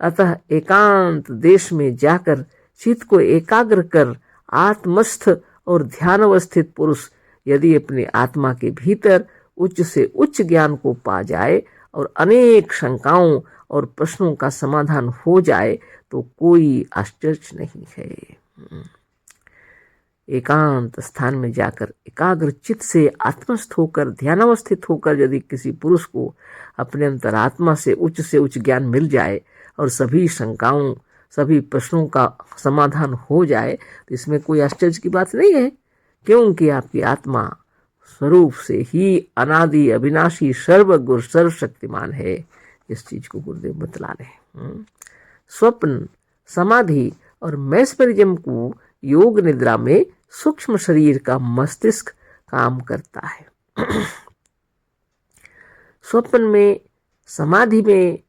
अतः एकांत देश में जाकर चित्त को एकाग्र कर आत्मस्थ और ध्यान अवस्थित पुरुष यदि अपनी आत्मा के भीतर उच्च से उच्च ज्ञान को पा जाए और अनेक शंकाओं और प्रश्नों का समाधान हो जाए तो कोई आश्चर्य नहीं है। एकांत स्थान में जाकर एकाग्र चित्त से आत्मस्थ होकर ध्यानावस्थित होकर यदि किसी पुरुष को अपने अंतरात्मा से उच्च ज्ञान मिल जाए और सभी शंकाओं, सभी प्रश्नों का समाधान हो जाए तो इसमें कोई आश्चर्य की बात नहीं है, क्योंकि आपकी आत्मा स्वरूप से ही अनादि, अविनाशी, सर्वज्ञ और सर्वशक्तिमान है। इस चीज को गुरुदेव बतला रहे हैं। स्वप्न, समाधि और मैस्मरिज्म को योग निद्रा में सूक्ष्म शरीर का मस्तिष्क काम करता है। स्वप्न में, समाधि में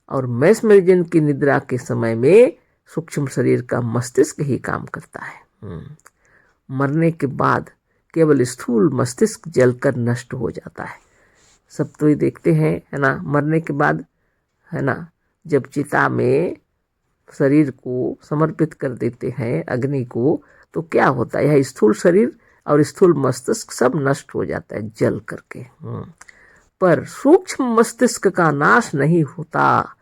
और मैस्मरिज्म की निद्रा के समय में सूक्ष्म शरीर का मस्तिष्क ही काम करता है। मरने के बाद केवल स्थूल मस्तिष्क जलकर नष्ट हो जाता है। सब तो ये देखते हैं, है ना, मरने के बाद, है ना, जब चिता में शरीर को समर्पित कर देते हैं अग्नि को, तो क्या होता है? यह स्थूल शरीर और स्थूल मस्तिष्क सब नष्ट हो जाता है जल करके। पर सूक्ष्म मस्तिष्क का नाश नहीं होता।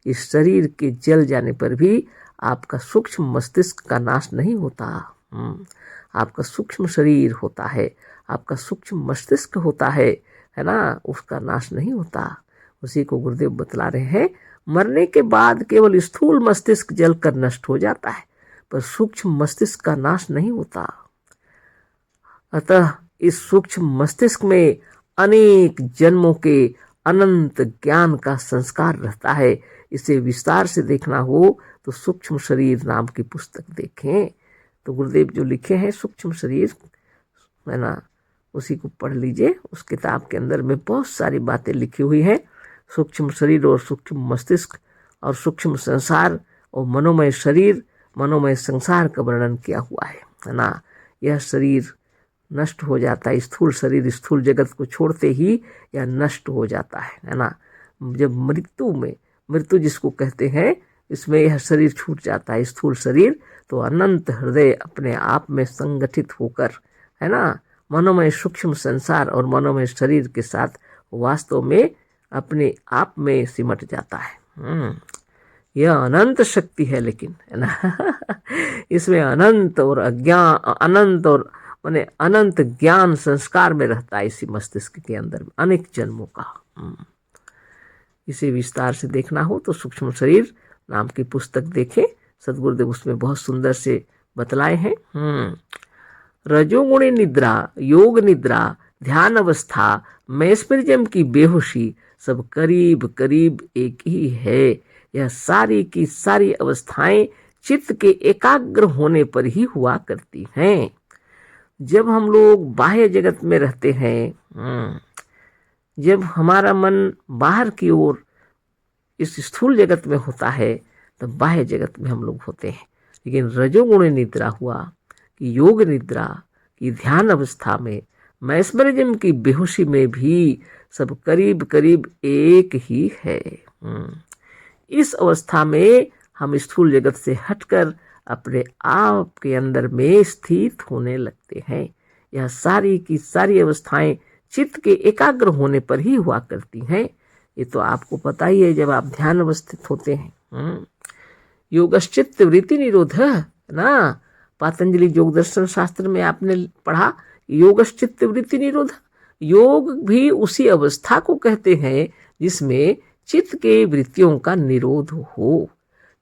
इस शरीर के जल जाने पर भी आपका सूक्ष्म मस्तिष्क का नाश नहीं होता। आपका सूक्ष्म शरीर होता है, आपका सूक्ष्म मस्तिष्क होता है ना, उसका नाश नहीं होता। उसी को गुरुदेव बतला रहे हैं, मरने के बाद केवल स्थूल मस्तिष्क जलकर नष्ट हो जाता है, पर सूक्ष्म मस्तिष्क का नाश नहीं होता। अतः इस सूक्ष्म मस्तिष्क में अनेक जन्मों के अनंत ज्ञान का संस्कार रहता है। इसे विस्तार से देखना हो तो सूक्ष्म शरीर नाम की पुस्तक देखें। तो गुरुदेव जो लिखे हैं सूक्ष्म शरीर, है ना, उसी को पढ़ लीजिए। उस किताब के अंदर में बहुत सारी बातें लिखी हुई हैं। सूक्ष्म शरीर और सूक्ष्म मस्तिष्क और सूक्ष्म संसार और मनोमय शरीर, मनोमय संसार का वर्णन किया हुआ है ना। यह शरीर नष्ट हो जाता है, स्थूल शरीर स्थूल जगत को छोड़ते ही यह नष्ट हो जाता है ना। जब मृत्यु जिसको कहते हैं, इसमें यह शरीर छूट जाता है स्थूल शरीर, तो अनंत हृदय अपने आप में संगठित होकर, है ना, मनोमय सूक्ष्म संसार और मनोमय शरीर के साथ वास्तव में अपने आप में सिमट जाता है। यह अनंत शक्ति है, लेकिन, है ना, इसमें अनंत और अनंत ज्ञान संस्कार में रहता है इसी मस्तिष्क के अंदर में अनेक जन्मों का। इसे विस्तार से देखना हो तो सूक्ष्म शरीर नाम की पुस्तक देखें। सद्गुरुदेव उसमें बहुत सुंदर से बतलाए हैं। रजोगुणी निद्रा, योग निद्रा, ध्यान अवस्था, मैस्मरिज्म की बेहोशी सब करीब करीब एक ही है। यह सारी की सारी अवस्थाएं चित्त के एकाग्र होने पर ही हुआ करती हैं। जब हम लोग बाह्य जगत में रहते हैं, जब हमारा मन बाहर की ओर इस स्थूल जगत में होता है, तो बाह्य जगत में हम लोग होते हैं। लेकिन रजोगुण निद्रा हुआ कि योग निद्रा की ध्यान अवस्था में, मैस्मरिज्म की बेहोशी में भी सब करीब करीब एक ही है। इस अवस्था में हम स्थूल जगत से हटकर अपने आप के अंदर में स्थित होने लगते हैं। यह सारी की सारी अवस्थाएं चित्त के एकाग्र होने पर ही हुआ करती हैं। ये तो आपको पता ही है, जब आप ध्यान अवस्थित होते हैं। योगश्चित्त वृत्ति निरोध ना, पातंजलि योग दर्शन शास्त्र में आपने पढ़ा, योगश्चित्त वृत्ति निरोध। योग भी उसी अवस्था को कहते हैं जिसमें चित्त के वृत्तियों का निरोध हो।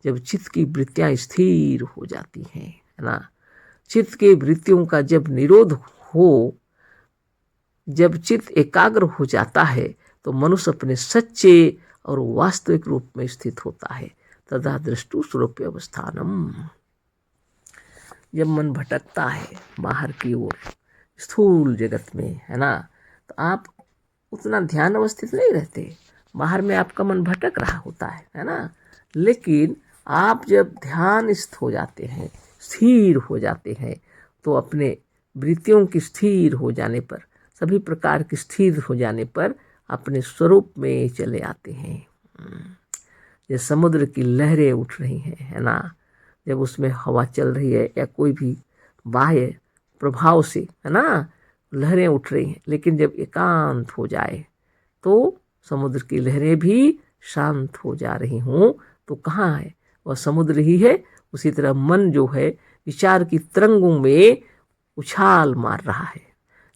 जब चित्त की वृत्तियां स्थिर हो जाती हैं, है ना, चित्त के वृत्तियों का जब निरोध हो, जब चित्त एकाग्र हो जाता है, तो मनुष्य अपने सच्चे और वास्तविक रूप में स्थित होता है। तदा दृष्टु स्वरूप अवस्थानम। जब मन भटकता है बाहर की ओर स्थूल जगत में, है ना, तो आप उतना ध्यान अवस्थित नहीं रहते, बाहर में आपका मन भटक रहा होता है ना। लेकिन आप जब ध्यानस्थ हो जाते हैं, स्थिर हो जाते हैं, तो अपने वृत्तियों की स्थिर हो जाने पर, सभी प्रकार की स्थिर हो जाने पर अपने स्वरूप में चले आते हैं। जैसे समुद्र की लहरें उठ रही हैं, है ना, जब उसमें हवा चल रही है या कोई भी बाह्य प्रभाव से, है ना, लहरें उठ रही हैं, लेकिन जब एकांत हो जाए तो समुद्र की लहरें भी शांत हो जा रही हों, तो कहाँ है, वह समुद्र ही है। उसी तरह मन जो है विचार की तरंगों में उछाल मार रहा है,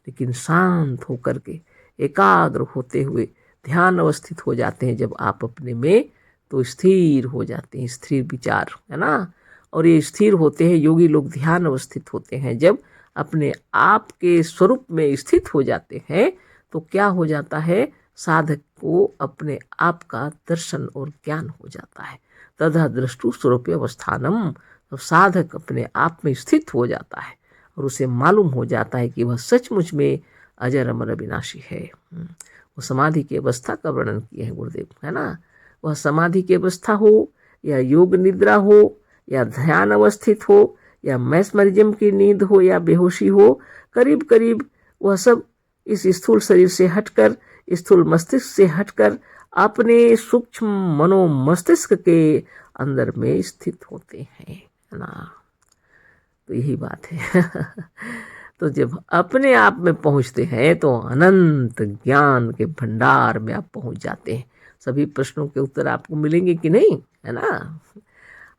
लेकिन शांत होकर के एकाग्र होते हुए ध्यान अवस्थित हो जाते हैं जब आप अपने में, तो स्थिर हो जाते हैं, स्थिर विचार, है ना। और ये स्थिर होते हैं योगी लोग, ध्यान अवस्थित होते हैं जब अपने आप के स्वरूप में स्थित हो जाते हैं, तो क्या हो जाता है, साधक को अपने आप का दर्शन और ज्ञान हो जाता है। तथा दृष्टु स्वरूप अवस्थानम, तो साधक अपने आप में स्थित हो जाता है और उसे मालूम हो जाता है कि वह सचमुच में अजर अमर अविनाशी है। वो समाधि की अवस्था का वर्णन किए हैं गुरुदेव, है ना। वह समाधि की अवस्था हो या योग निद्रा हो या ध्यान अवस्थित हो या मैस्मरिज्म की नींद हो या बेहोशी हो, करीब करीब वह सब इस स्थूल शरीर से हटकर, स्थूल मस्तिष्क से हटकर अपने सूक्ष्म मनो मस्तिष्क के अंदर में स्थित होते हैं, है ना। तो यही बात है। तो जब अपने आप में पहुंचते हैं तो अनंत ज्ञान के भंडार में आप पहुंच जाते हैं। सभी प्रश्नों के उत्तर आपको मिलेंगे कि नहीं, है ना।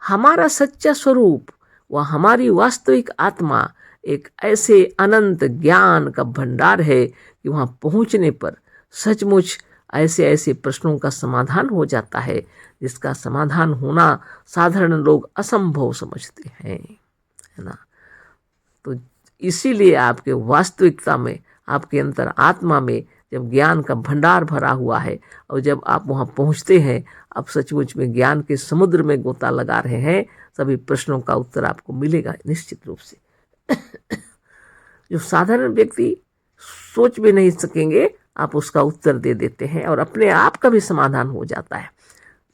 हमारा सच्चा स्वरूप व हमारी वास्तविक आत्मा एक ऐसे अनंत ज्ञान का भंडार है कि वहाँ पहुँचने पर सचमुच ऐसे ऐसे प्रश्नों का समाधान हो जाता है जिसका समाधान होना साधारण लोग असंभव समझते हैं, है ना। तो इसीलिए आपके वास्तविकता में, आपके अंतर आत्मा में जब ज्ञान का भंडार भरा हुआ है और जब आप वहाँ पहुँचते हैं, आप सचमुच में ज्ञान के समुद्र में गोता लगा रहे हैं, सभी प्रश्नों का उत्तर आपको मिलेगा निश्चित रूप से। जो साधारण व्यक्ति सोच भी नहीं सकेंगे, आप उसका उत्तर दे देते हैं और अपने आप का भी समाधान हो जाता है।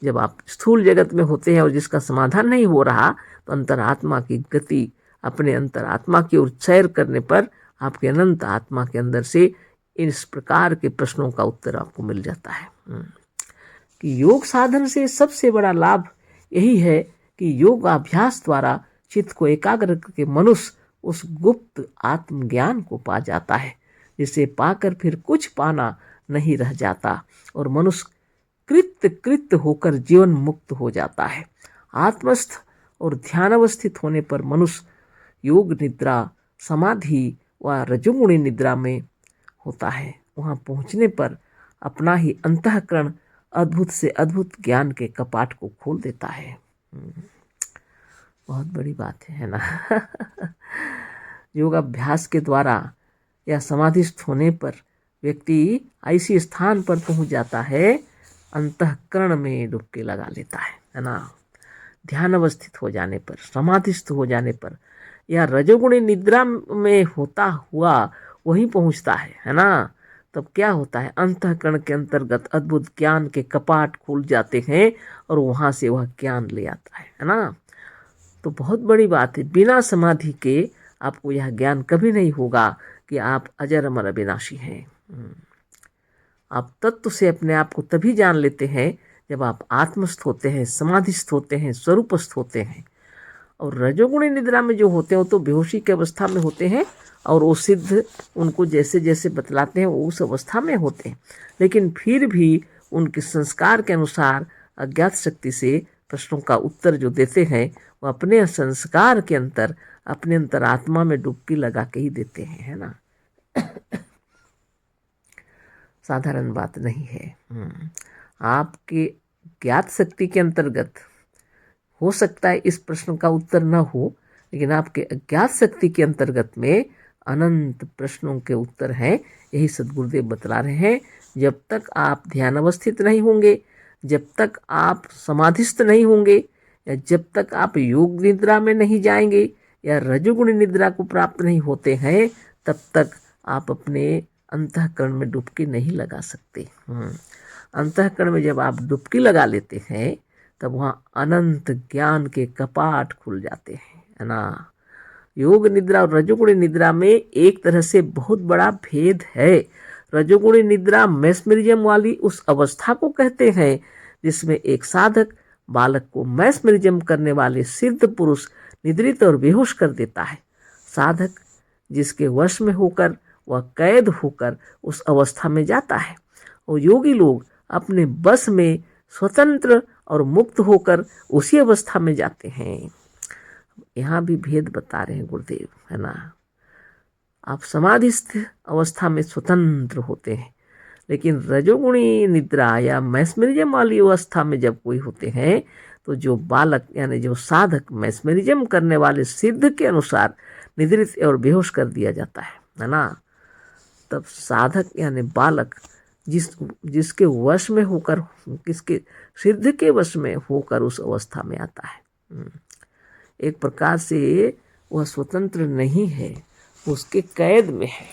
जब आप स्थूल जगत में होते हैं और जिसका समाधान नहीं हो रहा, तो अंतरात्मा की गति, अपने अंतरात्मा की ओर सैर करने पर आपके अनंत आत्मा के अंदर से इस प्रकार के प्रश्नों का उत्तर आपको मिल जाता है। कि योग साधन से सबसे बड़ा लाभ यही है कि योगाभ्यास द्वारा चित्त को एकाग्र करके मनुष्य उस गुप्त आत्मज्ञान को पा जाता है, जिसे पाकर फिर कुछ पाना नहीं रह जाता और मनुष्य कृत्य कृत्य होकर जीवन मुक्त हो जाता है। आत्मस्थ और ध्यानावस्थित होने पर मनुष्य योग निद्रा, समाधि व रजोगुणी निद्रा में होता है। वहाँ पहुँचने पर अपना ही अंतःकरण अद्भुत से अद्भुत ज्ञान के कपाट को खोल देता है। बहुत बड़ी बात है ना। योगाभ्यास के द्वारा या समाधिस्थ होने पर व्यक्ति ऐसी स्थान पर पहुंच जाता है, अंतःकरण में डुबकी लगा लेता है ना। ध्यान अवस्थित हो जाने पर, समाधिस्थ हो जाने पर या रजोगुणी निद्रा में होता हुआ वहीं पहुंचता है ना, तब क्या होता है, अंतःकरण के अंतर्गत अद्भुत ज्ञान के कपाट खुल जाते हैं और वहां से वह ज्ञान ले आता है ना। तो बहुत बड़ी बात है, बिना समाधि के आपको यह ज्ञान कभी नहीं होगा कि आप अजर अमर अविनाशी हैं। आप तत्व से अपने आप को तभी जान लेते हैं जब आप आत्मस्थ होते हैं, समाधिस्थ होते हैं, स्वरूपस्थ होते हैं। और रजोगुणी निद्रा में जो होते हैं वो तो बेहोशी की अवस्था में होते हैं और वो सिद्ध उनको जैसे जैसे बतलाते हैं वो उस अवस्था में होते हैं, लेकिन फिर भी उनके संस्कार के अनुसार अज्ञात शक्ति से प्रश्नों का उत्तर जो देते हैं वो अपने संस्कार के अंतर अपने अंतरात्मा में डुबकी लगा के ही देते हैं, है ना। साधारण बात नहीं है। आपके ज्ञात शक्ति के अंतर्गत हो सकता है इस प्रश्न का उत्तर न हो, लेकिन आपके अज्ञात शक्ति के अंतर्गत में अनंत प्रश्नों के उत्तर हैं। यही सद्गुरुदेव बतला रहे हैं। जब तक आप ध्यान अवस्थित नहीं होंगे, जब तक आप समाधिस्थ नहीं होंगे, या जब तक आप योग निद्रा में नहीं जाएंगे या रजोगुणी निद्रा को प्राप्त नहीं होते हैं, तब तक आप अपने अंतःकरण में डुबकी नहीं लगा सकते। अंतःकरण में जब आप डुबकी लगा लेते हैं तब वहाँ अनंत ज्ञान के कपाट खुल जाते हैं, है ना। योग निद्रा और रजोगुणी निद्रा में एक तरह से बहुत बड़ा भेद है। रजोगुणी निद्रा मैस्मरिज्म वाली उस अवस्था को कहते हैं जिसमें एक साधक बालक को मैस्मरिज्म करने वाले सिद्ध पुरुष निद्रित और बेहोश कर देता है। साधक जिसके वश में होकर वह कैद होकर उस अवस्था में जाता है, और योगी लोग अपने बस में स्वतंत्र और मुक्त होकर उसी अवस्था में जाते हैं। यहाँ भी भेद बता रहे हैं गुरुदेव, है ना। आप समाधिस्थ अवस्था में स्वतंत्र होते हैं, लेकिन रजोगुणी निद्रा या मैस्मरिज्म वाली अवस्था में जब कोई होते हैं तो जो बालक यानी जो साधक मैस्मरिज्म करने वाले सिद्ध के अनुसार निद्रित और बेहोश कर दिया जाता है ना। तब साधक यानी बालक जिसके वश में होकर, किसके सिद्ध के वश में होकर उस अवस्था में आता है। एक प्रकार से वह स्वतंत्र नहीं है, उसके कैद में है,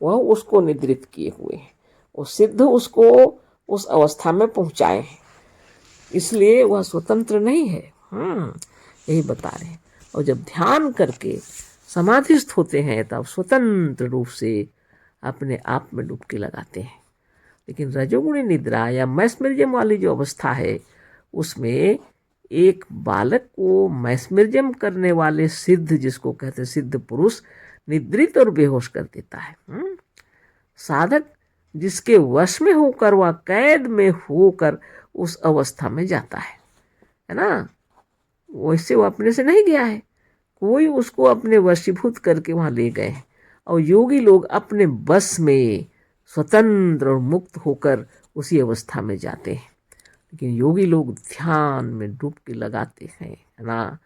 वह उसको निद्रित किए हुए है, वो सिद्ध उसको उस अवस्था में पहुंचाए हैं, इसलिए वह स्वतंत्र नहीं है। यही बता रहे हैं। और जब ध्यान करके समाधिस्थ होते हैं तब स्वतंत्र रूप से अपने आप में डुबकी लगाते हैं। लेकिन रजोगुणी निद्रा या मैस्मरिज्म वाली जो अवस्था है उसमें एक बालक को मैस्मरिज्म करने वाले सिद्ध, जिसको कहते हैं सिद्ध पुरुष, निद्रित और बेहोश कर देता है। साधक जिसके वश में होकर वह कैद में होकर उस अवस्था में जाता है ना। वैसे वो अपने से नहीं गया है, कोई उसको अपने वशीभूत करके वहाँ ले गए हैं। और योगी लोग अपने बस में स्वतंत्र और मुक्त होकर उसी अवस्था में जाते हैं। लेकिन योगी लोग ध्यान में डुबकी लगाते हैं, है ना।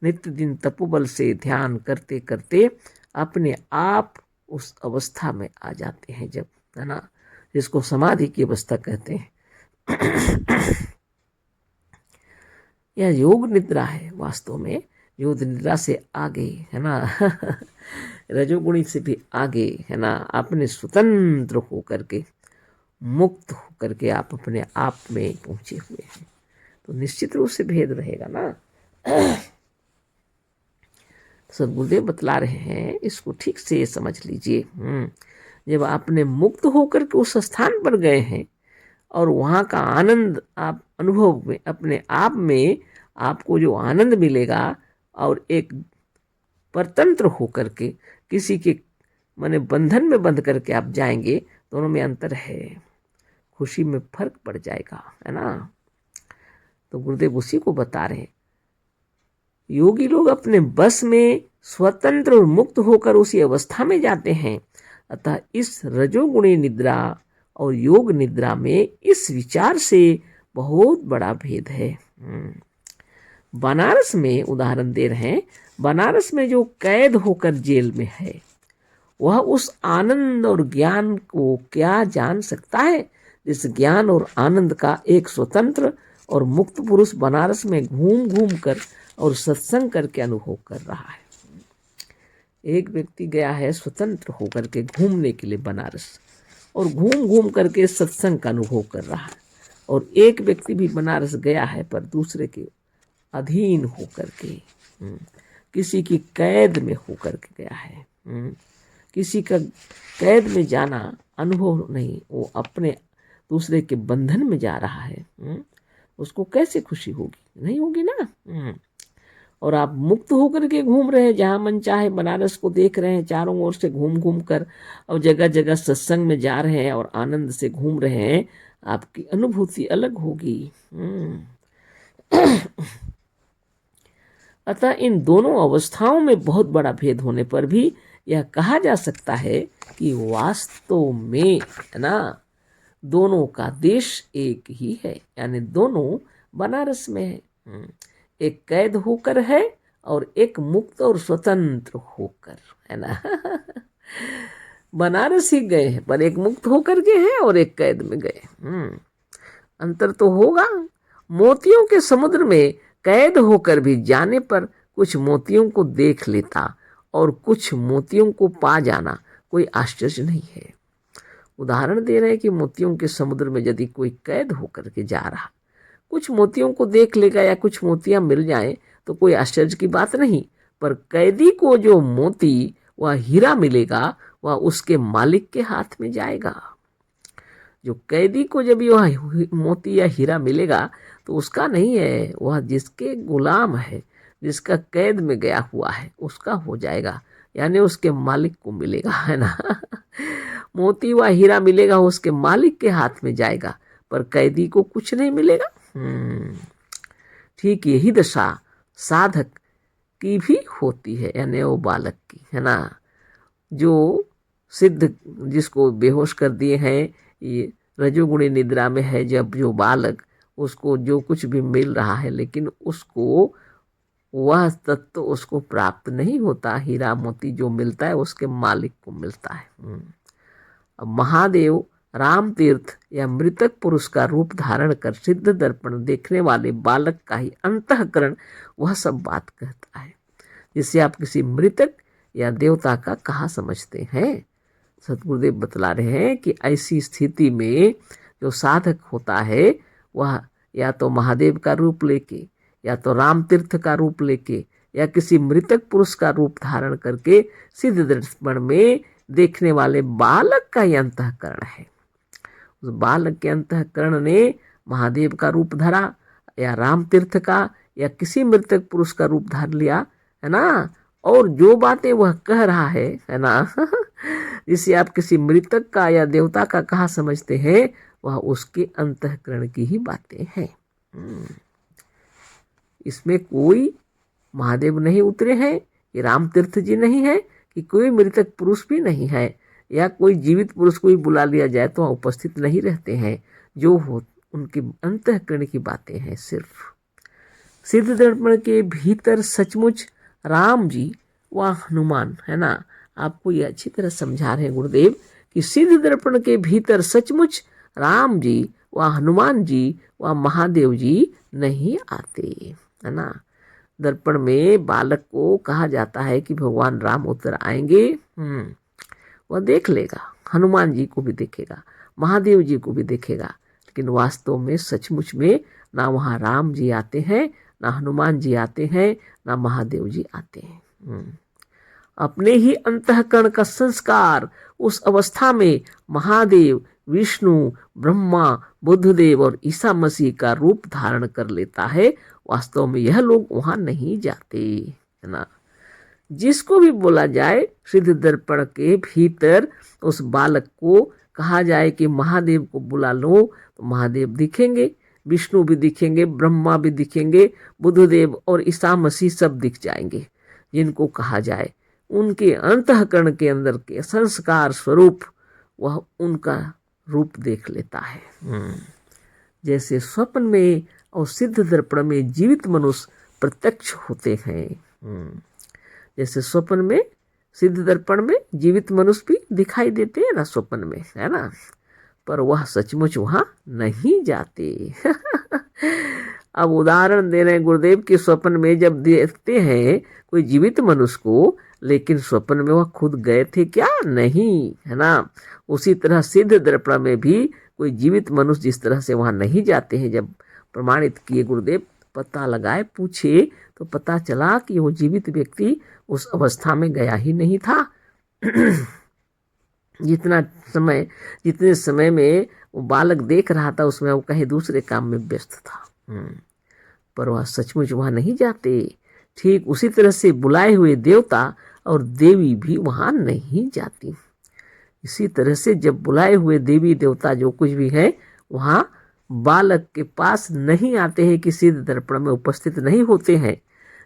नित्य दिन तपोबल से ध्यान करते करते अपने आप उस अवस्था में आ जाते हैं जब, है ना, जिसको समाधि की अवस्था कहते हैं। यह योग निद्रा है वास्तव में, योग निद्रा से आगे, है ना। रजोगुणी से भी आगे, है ना। अपने स्वतंत्र होकर के, मुक्त होकर के आप अपने आप में पहुंचे हुए हैं, तो निश्चित रूप से भेद रहेगा ना। सद्गुरुदेव बतला रहे हैं, इसको ठीक से समझ लीजिए। जब आपने मुक्त होकर के उस स्थान पर गए हैं और वहाँ का आनंद आप अनुभव में, अपने आप में आपको जो आनंद मिलेगा, और एक परतंत्र होकर के किसी के माने बंधन में बंध करके आप जाएंगे, दोनों में अंतर है, खुशी में फर्क पड़ जाएगा, है ना। तो गुरुदेव उसी को बता रहे हैं। योगी लोग अपने बस में स्वतंत्र और मुक्त होकर उसी अवस्था में जाते हैं। अतः इस रजोगुणी निद्रा और योग निद्रा में इस विचार से बहुत बड़ा भेद है। बनारस में उदाहरण दे रहे हैं, बनारस में जो कैद होकर जेल में है वह उस आनंद और ज्ञान को क्या जान सकता है जिस ज्ञान और आनंद का एक स्वतंत्र और मुक्त पुरुष बनारस में घूम घूम कर और सत्संग करके अनुभव कर रहा है। एक व्यक्ति गया है स्वतंत्र होकर के घूमने के लिए बनारस, और घूम घूम करके सत्संग का अनुभव कर रहा है। और एक व्यक्ति भी बनारस गया है पर दूसरे के अधीन होकर के, किसी की कैद में होकर के गया है। किसी का कैद में जाना अनुभव नहीं, वो अपने दूसरे के बंधन में जा रहा है। उसको कैसे खुशी होगी? नहीं होगी ना। और आप मुक्त होकर के घूम रहे हैं, जहाँ मन चाहे बनारस को देख रहे हैं, चारों ओर से घूम घूम कर, और जगह जगह सत्संग में जा रहे हैं और आनंद से घूम रहे हैं, आपकी अनुभूति अलग होगी। अतः इन दोनों अवस्थाओं में बहुत बड़ा भेद होने पर भी यह कहा जा सकता है कि वास्तव में, है ना, दोनों का देश एक ही है, यानी दोनों बनारस में है। एक कैद होकर है और एक मुक्त और स्वतंत्र होकर, है ना। बनारस ही गए हैं पर एक मुक्त होकर के हैं और एक कैद में गए। अंतर तो होगा। मोतियों के समुद्र में कैद होकर भी जाने पर कुछ मोतियों को देख लेता और कुछ मोतियों को पा जाना कोई आश्चर्य नहीं है। उदाहरण दे रहे हैं कि मोतियों के समुद्र में यदि कोई कैद होकर के जा रहा, कुछ मोतियों को देख लेगा या कुछ मोतियां मिल जाएं तो कोई आश्चर्य की बात नहीं, पर कैदी को जो मोती वह हीरा मिलेगा वह उसके मालिक के हाथ में जाएगा। जो कैदी को जब वह मोती या हीरा मिलेगा तो उसका नहीं है, वह जिसके गुलाम है, जिसका कैद में गया हुआ है, उसका हो जाएगा, यानी उसके मालिक को मिलेगा, है ना। मोती व हीरा मिलेगा उसके मालिक के हाथ में जाएगा, पर कैदी को कुछ नहीं मिलेगा। ठीक यही दशा साधक की भी होती है, यानी वो बालक की, है ना, जो सिद्ध, जिसको बेहोश कर दिए हैं, ये रजोगुणी निद्रा में है, जब जो बालक, उसको जो कुछ भी मिल रहा है लेकिन उसको वह तत्व उसको प्राप्त नहीं होता। हीरा मोती जो मिलता है उसके मालिक को मिलता है। अब महादेव राम तीर्थ या मृतक पुरुष का रूप धारण कर सिद्ध दर्पण देखने वाले बालक का ही अंतःकरण वह सब बात कहता है, जिसे आप किसी मृतक या देवता का कहा समझते हैं। सतगुरुदेव बतला रहे हैं कि ऐसी स्थिति में जो साधक होता है वह या तो महादेव का रूप लेके, या तो राम तीर्थ का रूप लेके, या किसी मृतक पुरुष का रूप धारण करके सिद्ध दर्पण में देखने वाले बालक का ही अंतःकरण है। उस बालक के अंतःकरण ने महादेव का रूप धरा या राम तीर्थ का या किसी मृतक पुरुष का रूप धार लिया, है ना। और जो बातें वह कह रहा है ना, जिसे आप किसी मृतक का या देवता का कहा समझते हैं, वह उसके अंतःकरण की ही बातें हैं। इसमें कोई महादेव नहीं उतरे हैं, कि राम तीर्थ जी नहीं है, कि कोई मृतक पुरुष भी नहीं है, या कोई जीवित पुरुष को ही बुला लिया जाए तो उपस्थित नहीं रहते हैं। जो हो उनके अंतःकरण की बातें हैं सिर्फ। सिद्ध दर्पण के भीतर सचमुच राम जी व हनुमान, है ना, आपको ये अच्छी तरह समझा रहे हैं गुरुदेव कि सिद्ध दर्पण के भीतर सचमुच राम जी व हनुमान जी व महादेव जी नहीं आते, है ना। दर्पण में बालक को कहा जाता है कि भगवान राम उतर आएंगे, वह देख लेगा, हनुमान जी को भी देखेगा, महादेव जी को भी देखेगा, लेकिन वास्तव में सचमुच में ना वहाँ राम जी आते हैं, ना हनुमान जी आते हैं, ना महादेव जी आते हैं। अपने ही अंतःकरण का संस्कार उस अवस्था में महादेव, विष्णु, ब्रह्मा, बुद्धदेव और ईसा मसीह का रूप धारण कर लेता है। वास्तव में यह लोग वहां नहीं जाते, है ना। जिसको भी बोला जाए सिद्ध दर्पण के भीतर उस बालक को कहा जाए कि महादेव को बुला लो, तो महादेव दिखेंगे, विष्णु भी दिखेंगे, ब्रह्मा भी दिखेंगे, बुद्धदेव और ईसा मसीह सब दिख जाएंगे। जिनको कहा जाए उनके अंतःकरण के अंदर के संस्कार स्वरूप वह उनका रूप देख लेता है। जैसे स्वप्न में और सिद्ध दर्पण में जीवित मनुष्य प्रत्यक्ष होते हैं, जैसे स्वप्न में सिद्ध दर्पण में जीवित मनुष्य भी दिखाई देते हैं ना स्वप्न में, है ना, पर वह सचमुच वहां नहीं जाते। अब उदाहरण दे रहे हैं गुरुदेव कि स्वप्न में जब देखते हैं कोई जीवित मनुष्य को, लेकिन स्वप्न में वह खुद गए थे क्या? नहीं, है ना। उसी तरह सिद्ध दर्पण में भी कोई जीवित मनुष्य जिस तरह से वहां नहीं जाते हैं, जब प्रमाणित किए गुरुदेव, पता लगाए, पूछे, तो पता चला कि वो जीवित व्यक्ति उस अवस्था में गया ही नहीं था। जितने समय में वो बालक देख रहा था उसमें वो कहीं दूसरे काम में व्यस्त था। पर वह सचमुच वहां नहीं जाते। ठीक उसी तरह से बुलाए हुए देवता और देवी भी वहां नहीं जाती। इसी तरह से जब बुलाए हुए देवी देवता जो कुछ भी है वहां बालक के पास नहीं आते हैं, कि सिद्ध दर्पण में उपस्थित नहीं होते हैं।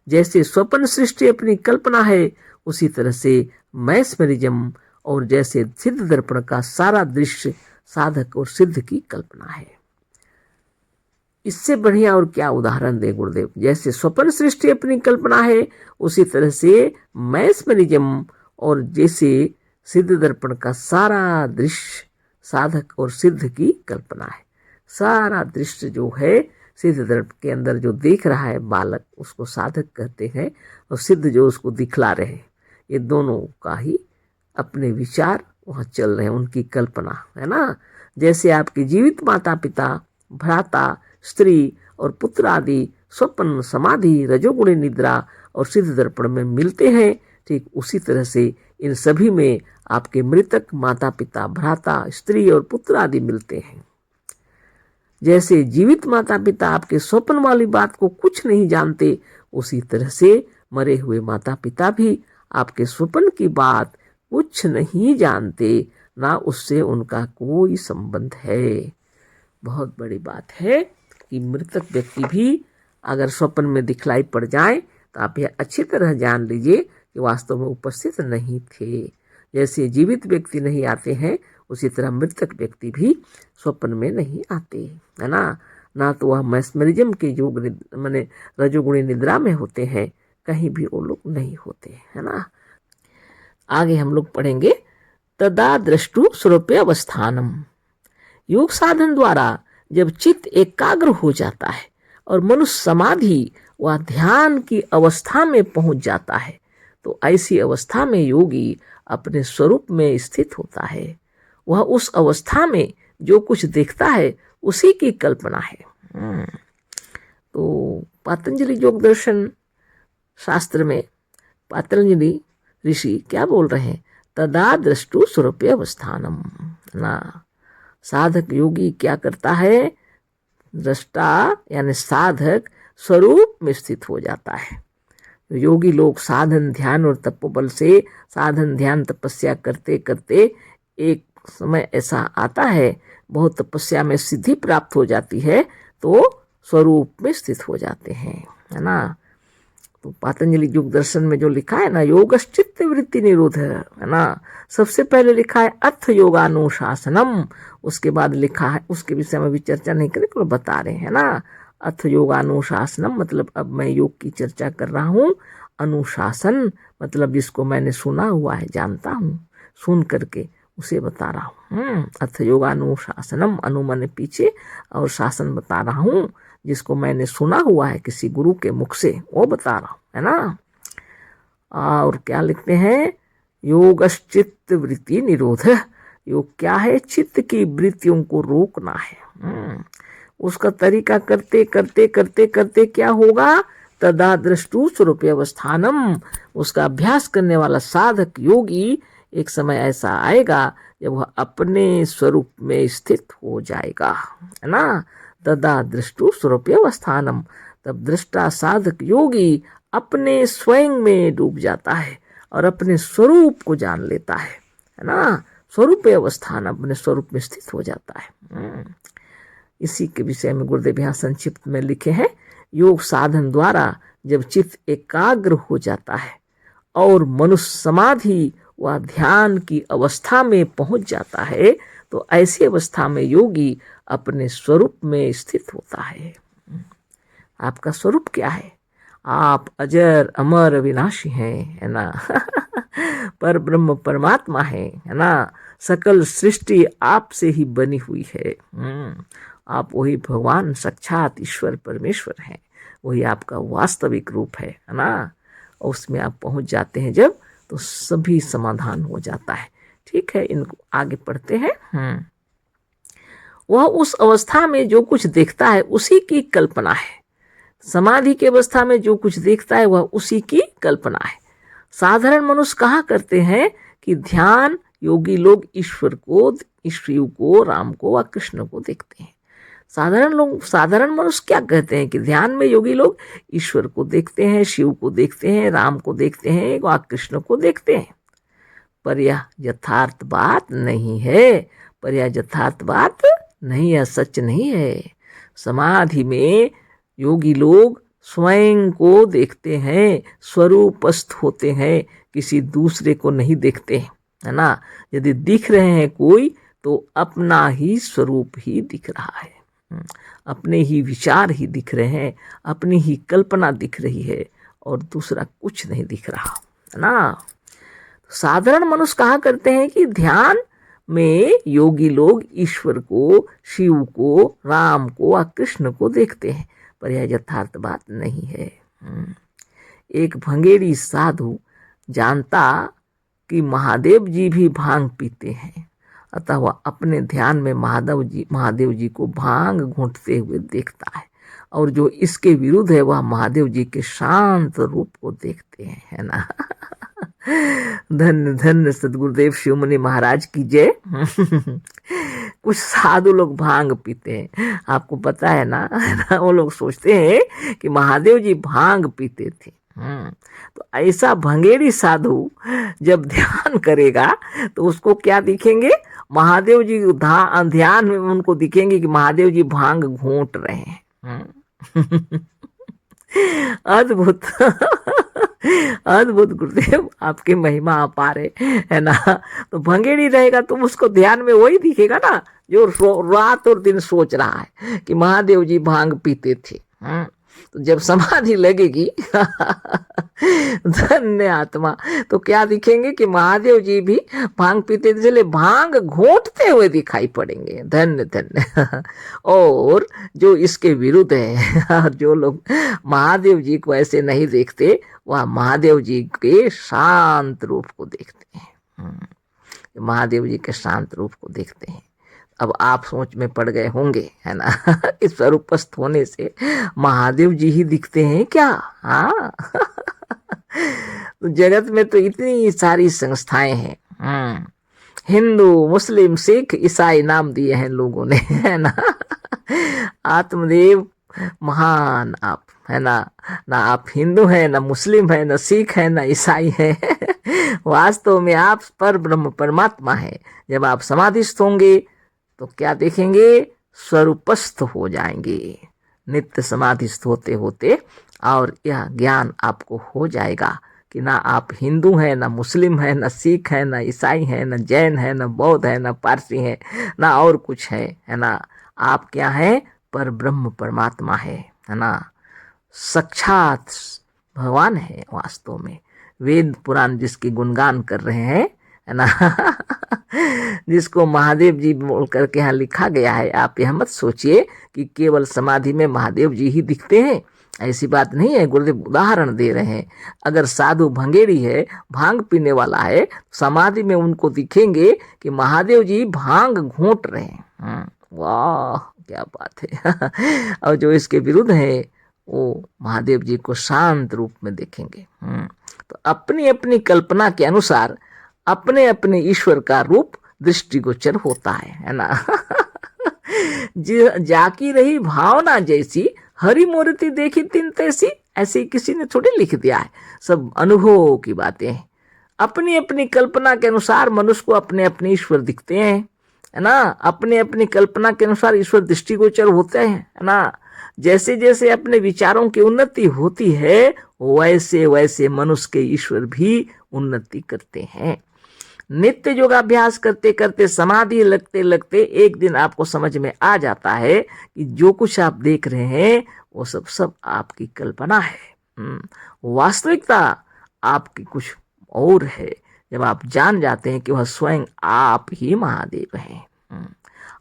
जैसे स्वप्न सृष्टि अपनी कल्पना है, उसी तरह से मैस्मरिज्म और जैसे सिद्ध दर्पण का सारा दृश्य साधक और सिद्ध की कल्पना है। इससे बढ़िया और क्या उदाहरण दे गुरुदेव। जैसे स्वप्न सृष्टि अपनी कल्पना है, उसी तरह से मैस्मरिज्म और जैसे सिद्ध दर्पण का सारा दृश्य साधक और सिद्ध की कल्पना है। सारा दृश्य जो है सिद्ध दर्पण के अंदर जो देख रहा है बालक, उसको साधक कहते हैं, और सिद्ध जो उसको दिखला रहे हैं, ये दोनों का ही अपने विचार वहाँ चल रहे हैं, उनकी कल्पना है ना। जैसे आपके जीवित माता पिता, भ्राता, स्त्री और पुत्र आदि स्वप्न, समाधि, रजोगुणी निद्रा और सिद्ध दर्पण में मिलते हैं, ठीक उसी तरह से इन सभी में आपके मृतक माता पिता, भ्राता, स्त्री और पुत्र आदि मिलते हैं। जैसे जीवित माता पिता आपके स्वप्न वाली बात को कुछ नहीं जानते, उसी तरह से मरे हुए माता पिता भी आपके स्वप्न की बात कुछ नहीं जानते, ना उससे उनका कोई संबंध है। बहुत बड़ी बात है कि मृतक व्यक्ति भी अगर स्वप्न में दिखलाई पड़ जाए तो आप यह अच्छी तरह जान लीजिए कि वास्तव में उपस्थित नहीं थे। जैसे जीवित व्यक्ति नहीं आते हैं, उसी तरह मृतक व्यक्ति भी स्वप्न में नहीं आते, है ना। ना तो वह मैस्मरिज्म के योग माने रजोगुणी निद्रा में होते हैं, कहीं भी वो लोग नहीं होते, है ना। आगे हम लोग पढ़ेंगे तदा दृष्टु स्वरूपे अवस्थानम। योग साधन द्वारा जब चित्त एकाग्र हो जाता है और मनुष्य समाधि व ध्यान की अवस्था में पहुंच जाता है, तो ऐसी अवस्था में योगी अपने स्वरूप में स्थित होता है। वह उस अवस्था में जो कुछ देखता है उसी की कल्पना है। तो पतंजलि योग दर्शन शास्त्र में पतंजलि ऋषि क्या बोल रहे हैं? तदा दृष्टु स्वरूपे अवस्थानम ना। साधक योगी क्या करता है? दृष्टा यानी साधक स्वरूप में स्थित हो जाता है। योगी लोग साधन ध्यान और तपोबल से साधन ध्यान तपस्या करते करते एक समय ऐसा आता है, बहुत तपस्या में सिद्धि प्राप्त हो जाती है, तो स्वरूप में स्थित हो जाते हैं, है ना। तो पतंजलि योग दर्शन में जो लिखा है ना, योगश्चित्त वृत्ति निरोध, है ना। सबसे पहले लिखा है अर्थ योगानुशासनम, उसके बाद लिखा है, उसके विषय में भी चर्चा नहीं करें, तो बता रहे हैं ना। अर्थ योगानुशासनम मतलब अब मैं योग की चर्चा कर रहा हूँ, अनुशासन मतलब जिसको मैंने सुना हुआ है, जानता हूँ, सुन करके उसे बता रहा हूँ। अर्थ योगानुशासनम, अनु माने पीछे और शासन बता रहा हूँ, जिसको मैंने सुना हुआ है किसी गुरु के मुख से, वो बता रहा हूँ, है ना। और क्या लिखते हैं? योगश्चित्त वृत्ति निरोध। योग क्या है? चित्त की वृत्तियों को रोकना है। उसका तरीका करते करते करते करते क्या होगा? तदा दृष्टु स्वरूपे अवस्थानम। उसका अभ्यास करने वाला साधक योगी एक समय ऐसा आएगा जब वह अपने स्वरूप में स्थित हो जाएगा, है ना। तदा दृष्टु स्वरूपे अवस्थानम, तब दृष्टा साधक योगी अपने स्वयं में डूब जाता है और अपने स्वरूप को जान लेता है ना। स्वरूपे अवस्थान, अपने स्वरूप में स्थित हो जाता है। इसी के विषय में गुरुदेव यहाँ संक्षिप्त में लिखे हैं, योग साधन द्वारा जब चित्त एकाग्र हो जाता है और मनुष्य समाधि व ध्यान की अवस्था में पहुंच जाता है, तो ऐसी अवस्था में योगी अपने स्वरूप में स्थित होता है। आपका स्वरूप क्या है? आप अजर अमर अविनाशी हैं, है ना। पर ब्रह्म परमात्मा है ना। सकल सृष्टि आपसे ही बनी हुई है। आप वही भगवान साक्षात ईश्वर परमेश्वर हैं, वही आपका वास्तविक रूप है ना। और उसमें आप पहुंच जाते हैं जब, तो सभी समाधान हो जाता है। ठीक है, इनको आगे पढ़ते हैं। वह उस अवस्था में जो कुछ देखता है उसी की कल्पना है। समाधि की अवस्था में जो कुछ देखता है वह उसी की कल्पना है। साधारण मनुष्य कहा करते हैं कि ध्यान योगी लोग ईश्वर को, शिव को, राम को व कृष्ण को देखते हैं। साधारण मनुष्य क्या कहते हैं कि ध्यान में योगी लोग ईश्वर को देखते हैं, शिव को देखते हैं, राम को देखते हैं व कृष्ण को देखते हैं। पर यह यथार्थ बात नहीं है। पर यह यथार्थ बात नहीं है, सच नहीं है। समाधि में योगी लोग स्वयं को देखते हैं, स्वरूपस्थ होते हैं, किसी दूसरे को नहीं देखते, है ना। यदि दिख रहे हैं कोई तो अपना ही स्वरूप ही दिख रहा है, अपने ही विचार ही दिख रहे हैं, अपनी ही कल्पना दिख रही है और दूसरा कुछ नहीं दिख रहा, है ना। साधारण मनुष्य कहा करते हैं कि ध्यान में योगी लोग ईश्वर को, शिव को, राम को व कृष्ण को देखते हैं। पर यह यथार्थ बात नहीं है। एक भंगेरी साधु जानता कि महादेव जी भी भांग पीते हैं, अतः वह अपने ध्यान में महादेव जी को भांग घूंटते हुए देखता है, और जो इसके विरुद्ध है वह महादेव जी के शांत रूप को देखते हैं, है ना। धन्य धन्य सदगुरुदेव शिवमुनि महाराज की जय। कुछ साधु लोग भांग पीते हैं, आपको पता है ना। वो लोग सोचते हैं कि महादेव जी भांग पीते थे। तो ऐसा भंगेरी साधु जब ध्यान करेगा तो उसको क्या दिखेंगे? महादेव जी ध्यान में उनको दिखेंगे कि महादेव जी भांग घूंट रहे हैं। अद्भुत अद्भुत गुरुदेव, आपकी महिमा अपार है ना। तो भंगेड़ी रहेगा तो उसको ध्यान में वही दिखेगा ना जो रात और दिन सोच रहा है कि महादेव जी भांग पीते थे। तो जब समाधि लगेगी धन्य आत्मा, तो क्या दिखेंगे कि महादेव जी भी भांग पीते थे, इसलिए भांग घोंटते हुए दिखाई पड़ेंगे। धन्य धन्य। और जो इसके विरुद्ध है, जो लोग महादेव जी को ऐसे नहीं देखते, वह महादेव जी के शांत रूप को देखते हैं। महादेव जी के शांत रूप को देखते हैं। अब आप सोच में पड़ गए होंगे, है ना, इस स्वरूपस्थ होने से महादेव जी ही दिखते हैं क्या? हाँ। तो जगत में तो इतनी सारी संस्थाएं हैं, हिंदू, मुस्लिम, सिख, ईसाई नाम दिए हैं लोगों ने, है ना। आत्मदेव महान आप, है ना। ना आप हिंदू हैं, ना मुस्लिम है, ना सिख है, ना ईसाई है। वास्तव में आप पर ब्रह्म परमात्मा है। जब आप समाधिस्थ होंगे तो क्या देखेंगे? स्वरूपस्थ हो जाएंगे नित्य समाधिस्थ होते होते, और यह ज्ञान आपको हो जाएगा कि ना आप हिंदू हैं, ना मुस्लिम हैं, ना सिख हैं, ना ईसाई हैं, ना जैन हैं, ना बौद्ध हैं, ना पारसी हैं, ना और कुछ है ना। आप क्या हैं? पर ब्रह्म परमात्मा है ना। साक्षात भगवान है वास्तव में। वेद पुराण जिसकी गुणगान कर रहे हैं, है ना। जिसको महादेव जी बोल करके यहाँ लिखा गया है। आप यह मत सोचिए कि केवल समाधि में महादेव जी ही दिखते हैं, ऐसी बात नहीं है। गुरुदेव उदाहरण दे रहे हैं। अगर साधु भंगेड़ी है, भांग पीने वाला है, समाधि में उनको दिखेंगे कि महादेव जी भांग घोंट रहे हैं। वाह क्या बात है। और जो इसके विरुद्ध है वो महादेव जी को शांत रूप में देखेंगे। तो अपनी अपनी कल्पना के अनुसार अपने अपने ईश्वर का रूप दृष्टिगोचर होता है ना। जाकी रही भावना जैसी, हरि मूर्ति देखी तिन तैसी, ऐसे किसी ने थोड़ी लिख दिया है। सब अनुभव की बातें हैं। अपनी अपनी कल्पना के अनुसार मनुष्य को अपने अपने ईश्वर दिखते हैं, है ना। अपने अपनी कल्पना के अनुसार ईश्वर दृष्टिगोचर होते हैं, है ना। जैसे जैसे अपने विचारों की उन्नति होती है वैसे वैसे मनुष्य के ईश्वर भी उन्नति करते हैं। नित्य योगाभ्यास करते करते, समाधि लगते लगते एक दिन आपको समझ में आ जाता है कि जो कुछ आप देख रहे हैं वो सब आपकी कल्पना है। वास्तविकता आपकी कुछ और है। जब आप जान जाते हैं कि वह स्वयं आप ही महादेव हैं,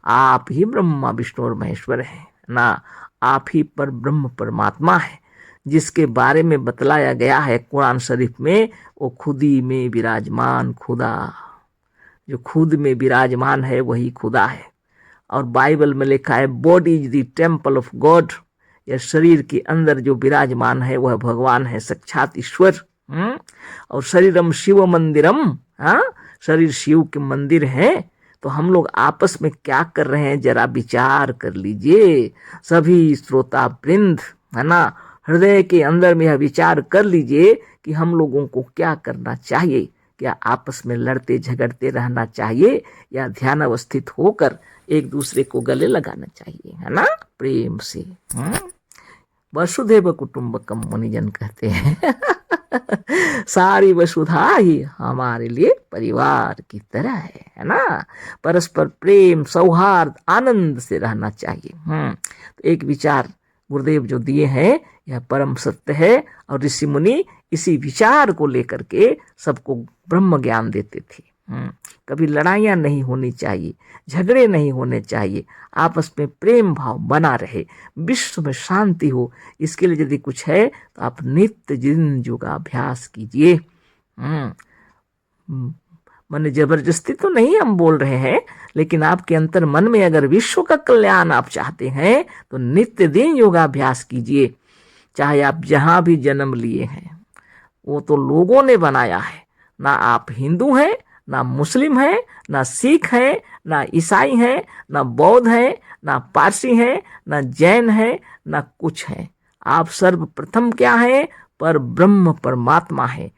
आप ही ब्रह्मा विष्णु और महेश्वर हैं ना, आप ही पर ब्रह्म परमात्मा है। जिसके बारे में बतलाया गया है कुरान शरीफ में, वो खुद ही में विराजमान खुदा, जो खुद में विराजमान है वही खुदा है। और बाइबल में लिखा है body is the temple of God, यह शरीर के अंदर जो विराजमान है वह भगवान है, साक्षात ईश्वर। और शरीरम शिव मंदिरम, हाँ, शरीर शिव के मंदिर है। तो हम लोग आपस में क्या कर रहे हैं, जरा विचार कर लीजिए सभी श्रोता वृंद, है ना। हृदय के अंदर में यह विचार कर लीजिए कि हम लोगों को क्या करना चाहिए। क्या आपस में लड़ते झगड़ते रहना चाहिए, या ध्यान अवस्थित होकर एक दूसरे को गले लगाना चाहिए, है ना, प्रेम से। वसुधैव कुटुंबकम मुनिजन कहते हैं। सारी वसुधा ही हमारे लिए परिवार की तरह है ना। परस्पर प्रेम सौहार्द आनंद से रहना चाहिए। तो एक विचार गुरुदेव जो दिए हैं यह परम सत्य है, और ऋषि मुनि इसी विचार को लेकर के सबको ब्रह्म ज्ञान देते थे। कभी लड़ाइयाँ नहीं होनी चाहिए, झगड़े नहीं होने चाहिए, आपस में प्रेम भाव बना रहे, विश्व में शांति हो। इसके लिए यदि कुछ है तो आप नित्य दिन योगाभ्यास कीजिए। माने जबरदस्ती तो नहीं हम बोल रहे हैं, लेकिन आपके अंतर मन में अगर विश्व का कल्याण आप चाहते हैं तो नित्य दिन योगाभ्यास कीजिए। चाहे आप जहाँ भी जन्म लिए हैं, वो तो लोगों ने बनाया है। ना आप हिंदू हैं, ना मुस्लिम हैं, ना सिख हैं, ना ईसाई हैं, ना बौद्ध हैं, ना पारसी हैं, ना जैन हैं, ना कुछ हैं। आप सर्वप्रथम क्या हैं, पर ब्रह्म परमात्मा है।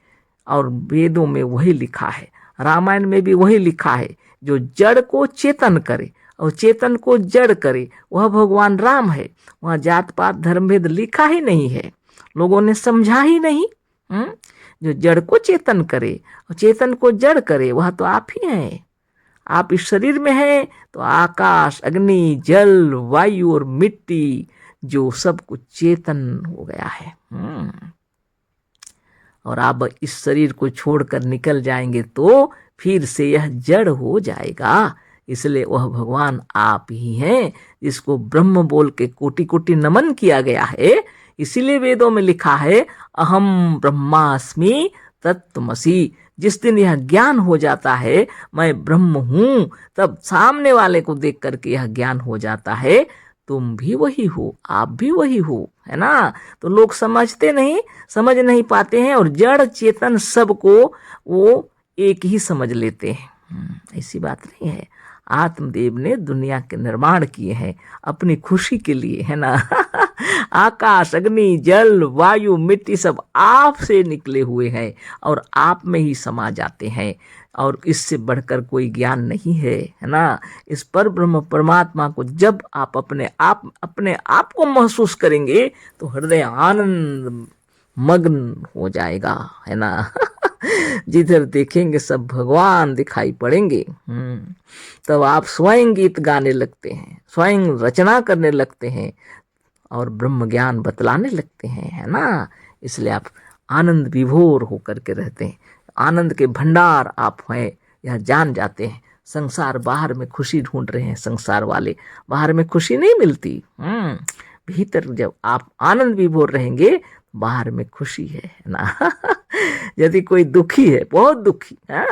और वेदों में वही लिखा है, रामायण में भी वही लिखा है, जो जड़ को चेतन करे और चेतन को जड़ करे वह भगवान राम है। वहाँ जात पात धर्म भेद लिखा ही नहीं है, लोगों ने समझा ही नहीं। जो जड़ को चेतन करे और चेतन को जड़ करे वह तो आप ही हैं। आप इस शरीर में हैं तो आकाश अग्नि जल वायु और मिट्टी जो सब कुछ चेतन हो गया है। और आप इस शरीर को छोड़कर निकल जाएंगे तो फिर से यह जड़ हो जाएगा। इसलिए वह भगवान आप ही हैं, जिसको ब्रह्म बोल के कोटि कोटि नमन किया गया है। इसीलिए वेदों में लिखा है अहम ब्रह्मास्मि तत्त्वमसि। जिस दिन यह ज्ञान हो जाता है मैं ब्रह्म हूँ, तब सामने वाले को देख करके यह ज्ञान हो जाता है तुम भी वही हो, आप भी वही हो, है ना। तो लोग समझ नहीं पाते हैं, और जड़ चेतन सबको वो एक ही समझ लेते हैं। ऐसी बात नहीं है। आत्मदेव ने दुनिया के निर्माण किए हैं अपनी खुशी के लिए, है ना। आकाश अग्नि जल वायु मिट्टी सब आप से निकले हुए हैं और आप में ही समा जाते हैं, और इससे बढ़कर कोई ज्ञान नहीं है, है ना। इस पर ब्रह्म परमात्मा को जब आप अपने आप को महसूस करेंगे तो हृदय आनंद मग्न हो जाएगा, है ना। जिधर देखेंगे सब भगवान दिखाई पड़ेंगे। तब आप स्वयं गीत गाने लगते हैं, स्वयं रचना करने लगते हैं और ब्रह्म ज्ञान बतलाने लगते हैं, है ना। इसलिए आप आनंद विभोर होकर के रहते हैं, आनंद के भंडार आप हैं, यह जान जाते हैं। संसार बाहर में खुशी ढूंढ रहे हैं, संसार वाले बाहर में खुशी नहीं मिलती। भीतर जब आप आनंद विभोर रहेंगे बाहर में खुशी है ना। यदि कोई दुखी है, बहुत दुखी है,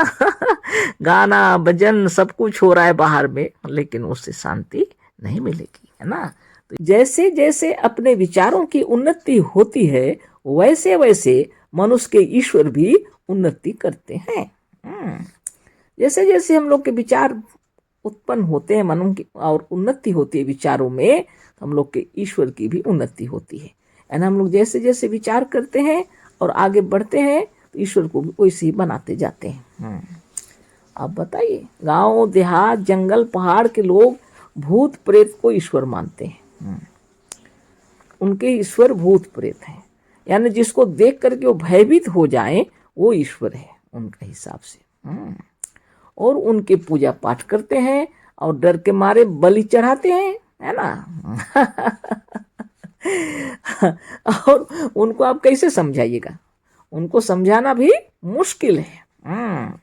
गाना भजन सब कुछ हो रहा है बाहर में, लेकिन उससे शांति नहीं मिलेगी, है ना। तो जैसे जैसे अपने विचारों की उन्नति होती है वैसे वैसे मनुष्य के ईश्वर भी उन्नति करते हैं। जैसे जैसे हम लोग के विचार उत्पन्न होते हैं मनु की और उन्नति होती है विचारों में, हम लोग के ईश्वर की भी उन्नति होती है। यानी हम लोग जैसे जैसे विचार करते हैं और आगे बढ़ते हैं तो ईश्वर को भी वैसे ही बनाते जाते हैं। अब बताइए, गांव देहात जंगल पहाड़ के लोग भूत प्रेत को ईश्वर मानते हैं। उनके ईश्वर भूत प्रेत हैं, यानी जिसको देख करके वो भयभीत हो जाए वो ईश्वर है उनके हिसाब से। और उनके पूजा पाठ करते हैं और डर के मारे बलि चढ़ाते हैं, है ना। और उनको आप कैसे समझाइएगा, उनको समझाना भी मुश्किल है।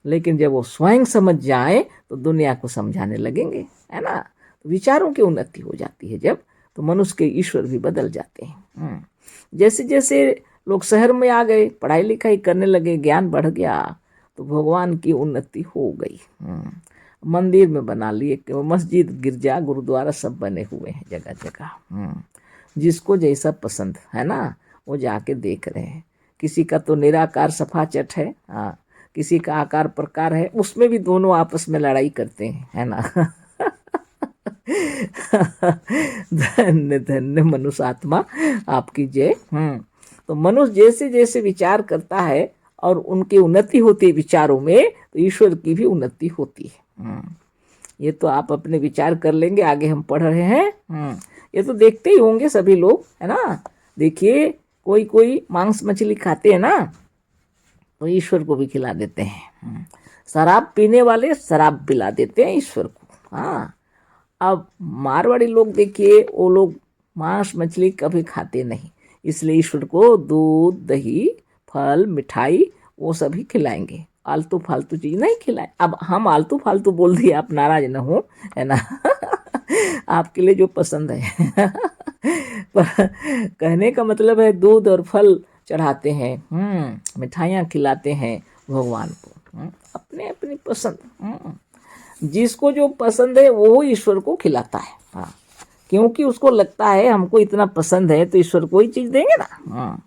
लेकिन जब वो स्वयं समझ जाए तो दुनिया को समझाने लगेंगे, है ना। तो विचारों की उन्नति हो जाती है जब, तो मनुष्य के ईश्वर भी बदल जाते हैं। जैसे जैसे लोग शहर में आ गए, पढ़ाई लिखाई करने लगे, ज्ञान बढ़ गया, तो भगवान की उन्नति हो गई। मंदिर में बना लिए, मस्जिद गिरजा गुरुद्वारा सब बने हुए हैं जगह जगह। जिसको जैसा पसंद है ना वो जाके देख रहे हैं। किसी का तो निराकार सफाचट है, हाँ, किसी का आकार प्रकार है, उसमें भी दोनों आपस में लड़ाई करते हैं, है ना। धन्य धन्य मनुष्य आत्मा आपकी जय। तो मनुष्य जैसे जैसे विचार करता है और उनकी उन्नति होती है विचारों में, तो ईश्वर की भी उन्नति होती है। ये तो आप अपने विचार कर लेंगे, आगे हम पढ़ रहे हैं। ये तो देखते ही होंगे सभी लोग, है ना। देखिए कोई कोई मांस मछली खाते हैं ना, तो ईश्वर को भी खिला देते हैं। शराब पीने वाले शराब पिला देते हैं ईश्वर को। हाँ, अब मारवाड़ी लोग देखिए, वो लोग मांस मछली कभी खाते नहीं, इसलिए ईश्वर को दूध दही फल मिठाई वो सभी खिलाएंगे, आलतू फालतू चीज नहीं खिलाए। अब हम आलतू फालतू बोल दिए, आप नाराज न हो, है ना। आपके लिए जो पसंद है। पर कहने का मतलब है दूध और फल चढ़ाते हैं, मिठाइयाँ खिलाते हैं भगवान को, अपने अपनी पसंद। जिसको जो पसंद है वो ईश्वर को खिलाता है। हाँ, क्योंकि उसको लगता है हमको इतना पसंद है तो ईश्वर को ही चीज देंगे ना।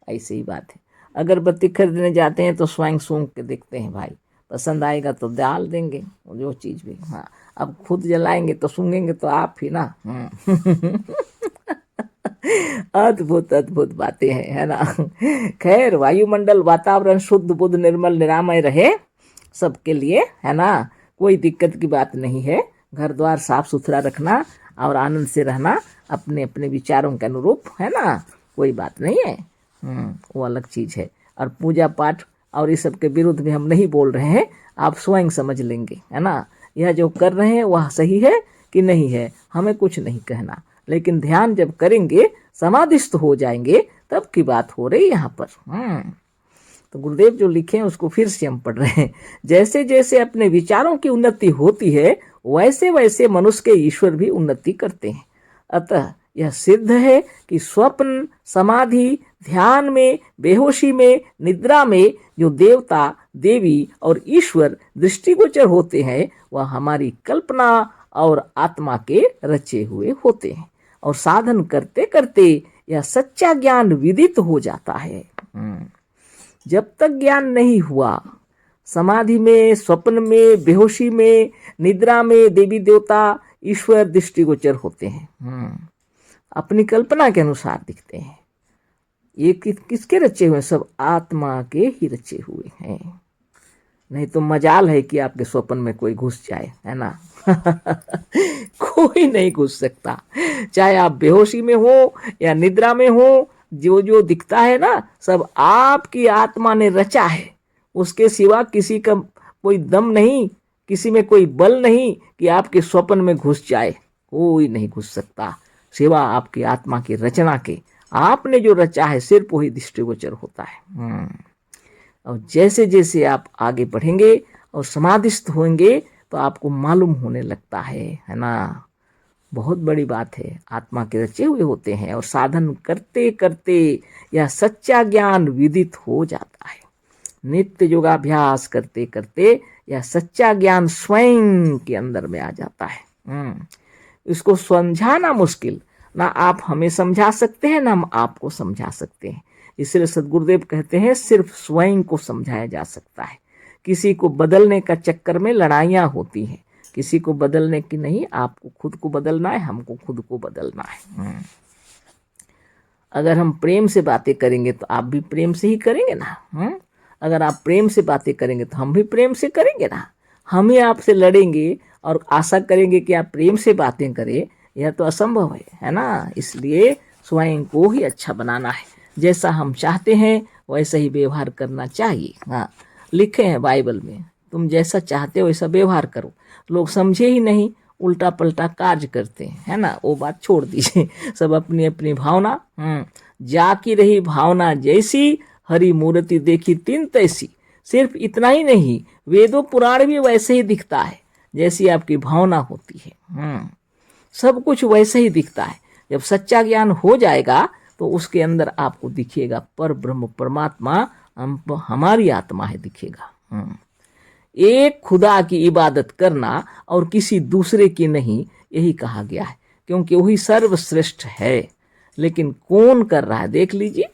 ऐसी ही बात है। अगरबत्ती खरीदने जाते हैं तो स्वयं सूंघ के देखते हैं, भाई पसंद आएगा तो डाल देंगे जो चीज भी। हाँ, अब खुद जलाएंगे तो सूंघेंगे तो आप ही ना। अद्भुत अद्भुत बातें हैं, है ना। खैर, वायुमंडल वातावरण शुद्ध बुद्ध निर्मल निरामय रहे सबके लिए, है ना। कोई दिक्कत की बात नहीं है। घर द्वार साफ सुथरा रखना और आनंद से रहना अपने अपने विचारों के अनुरूप, है ना, कोई बात नहीं है। वो अलग चीज है। और पूजा पाठ और इस सब के विरुद्ध भी हम नहीं बोल रहे हैं, आप स्वयं समझ लेंगे, है ना। यह जो कर रहे हैं वह सही है कि नहीं है, हमें कुछ नहीं कहना, लेकिन ध्यान जब करेंगे समाधिस्थ हो जाएंगे तब की बात हो रही यहाँ पर। तो गुरुदेव जो लिखे हैं उसको फिर से हम पढ़ रहे हैं। जैसे जैसे अपने विचारों की उन्नति होती है वैसे वैसे मनुष्य के ईश्वर भी उन्नति करते हैं। अतः यह सिद्ध है कि स्वप्न समाधि ध्यान में बेहोशी में निद्रा में जो देवता देवी और ईश्वर दृष्टिगोचर होते हैं वह हमारी कल्पना और आत्मा के रचे हुए होते हैं। और साधन करते करते यह सच्चा ज्ञान विदित हो जाता है। जब तक ज्ञान नहीं हुआ, समाधि में स्वप्न में बेहोशी में निद्रा में देवी देवता ईश्वर दृष्टिगोचर होते हैं, अपनी कल्पना के अनुसार दिखते हैं। ये किसके रचे हुए? सब आत्मा के ही रचे हुए हैं। नहीं तो मजाल है कि आपके स्वप्न में कोई घुस जाए, है ना। कोई नहीं घुस सकता, चाहे आप बेहोशी में हो या निद्रा में हो। जो जो दिखता है ना सब आपकी आत्मा ने रचा है, उसके सिवा किसी का कोई दम नहीं, किसी में कोई बल नहीं कि आपके स्वप्न में घुस जाए। कोई नहीं घुस सकता सिवा आपकी आत्मा की रचना के। आपने जो रचा है सिर्फ वही दृष्टिगोचर होता है। और जैसे जैसे आप आगे बढ़ेंगे और समाधिस्थ होंगे तो आपको मालूम होने लगता है ना। बहुत बड़ी बात है, आत्मा के रचे हुए होते हैं और साधन करते करते यह सच्चा ज्ञान विदित हो जाता है। नित्य योगाभ्यास करते करते यह सच्चा ज्ञान स्वयं के अंदर में आ जाता है। इसको समझाना मुश्किल, ना आप हमें समझा सकते हैं ना हम आपको समझा सकते हैं। इसलिए सद्गुरुदेव कहते हैं सिर्फ स्वयं को समझाया जा सकता है। किसी को बदलने का चक्कर में लड़ाइयाँ होती हैं, किसी को बदलने की नहीं, आपको खुद को बदलना है, हमको खुद को बदलना है। अगर हम प्रेम से बातें करेंगे तो आप भी प्रेम से ही करेंगे ना। अगर आप प्रेम से बातें करेंगे तो हम भी प्रेम से करेंगे ना। हम ही आपसे लड़ेंगे और आशा करेंगे कि आप प्रेम से बातें करें, यह तो असंभव है ना। इसलिए स्वयं को ही अच्छा बनाना है, जैसा हम चाहते हैं वैसा ही व्यवहार करना चाहिए। हाँ, लिखे हैं बाइबल में, तुम जैसा चाहते हो वैसा व्यवहार करो। लोग समझे ही नहीं, उल्टा पलटा कार्य करते हैं, है ना। वो बात छोड़ दीजिए, सब अपनी अपनी भावना। जाकी रही भावना जैसी, हरि मूर्ति देखी तीन तैसी। सिर्फ इतना ही नहीं, वेदों पुराण भी वैसे ही दिखता है जैसी आपकी भावना होती है। सब कुछ वैसे ही दिखता है। जब सच्चा ज्ञान हो जाएगा तो उसके अंदर आपको दिखेगा पर ब्रह्म परमात्मा हमारी आत्मा है, दिखेगा। एक खुदा की इबादत करना और किसी दूसरे की नहीं, यही कहा गया है, क्योंकि वही सर्वश्रेष्ठ है। लेकिन कौन कर रहा है देख लीजिए।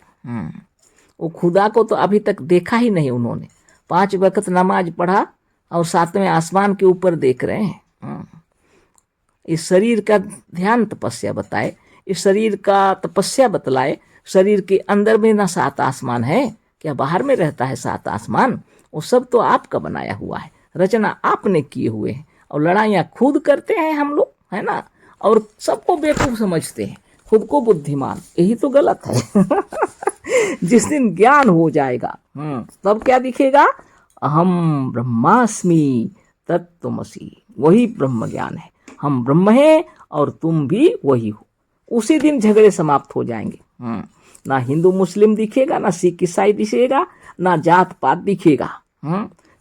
वो खुदा को तो अभी तक देखा ही नहीं उन्होंने। 5 वक्त नमाज पढ़ा और 7वें आसमान के ऊपर देख रहे हैं। इस शरीर का ध्यान तपस्या बताए, इस शरीर का तपस्या बतलाए। शरीर के अंदर में ना 7 आसमान है क्या, बाहर में रहता है 7 आसमान? वो सब तो आपका बनाया हुआ है, रचना आपने किए हुए हैं। और लड़ाइयाँ खुद करते हैं हम लोग, है ना, और सबको बेवकूफ समझते हैं, खुद को बुद्धिमान। यही तो गलत है। जिस दिन ज्ञान हो जाएगा तब क्या दिखेगा? अहम ब्रह्मास्मि तत्त्वमसि, वही ब्रह्म ज्ञान है। हम ब्रह्म हैं और तुम भी वही हो। उसी दिन झगड़े समाप्त हो जाएंगे। ना हिंदू मुस्लिम दिखेगा, ना सिख ईसाई दिखेगा, ना जात पात दिखेगा।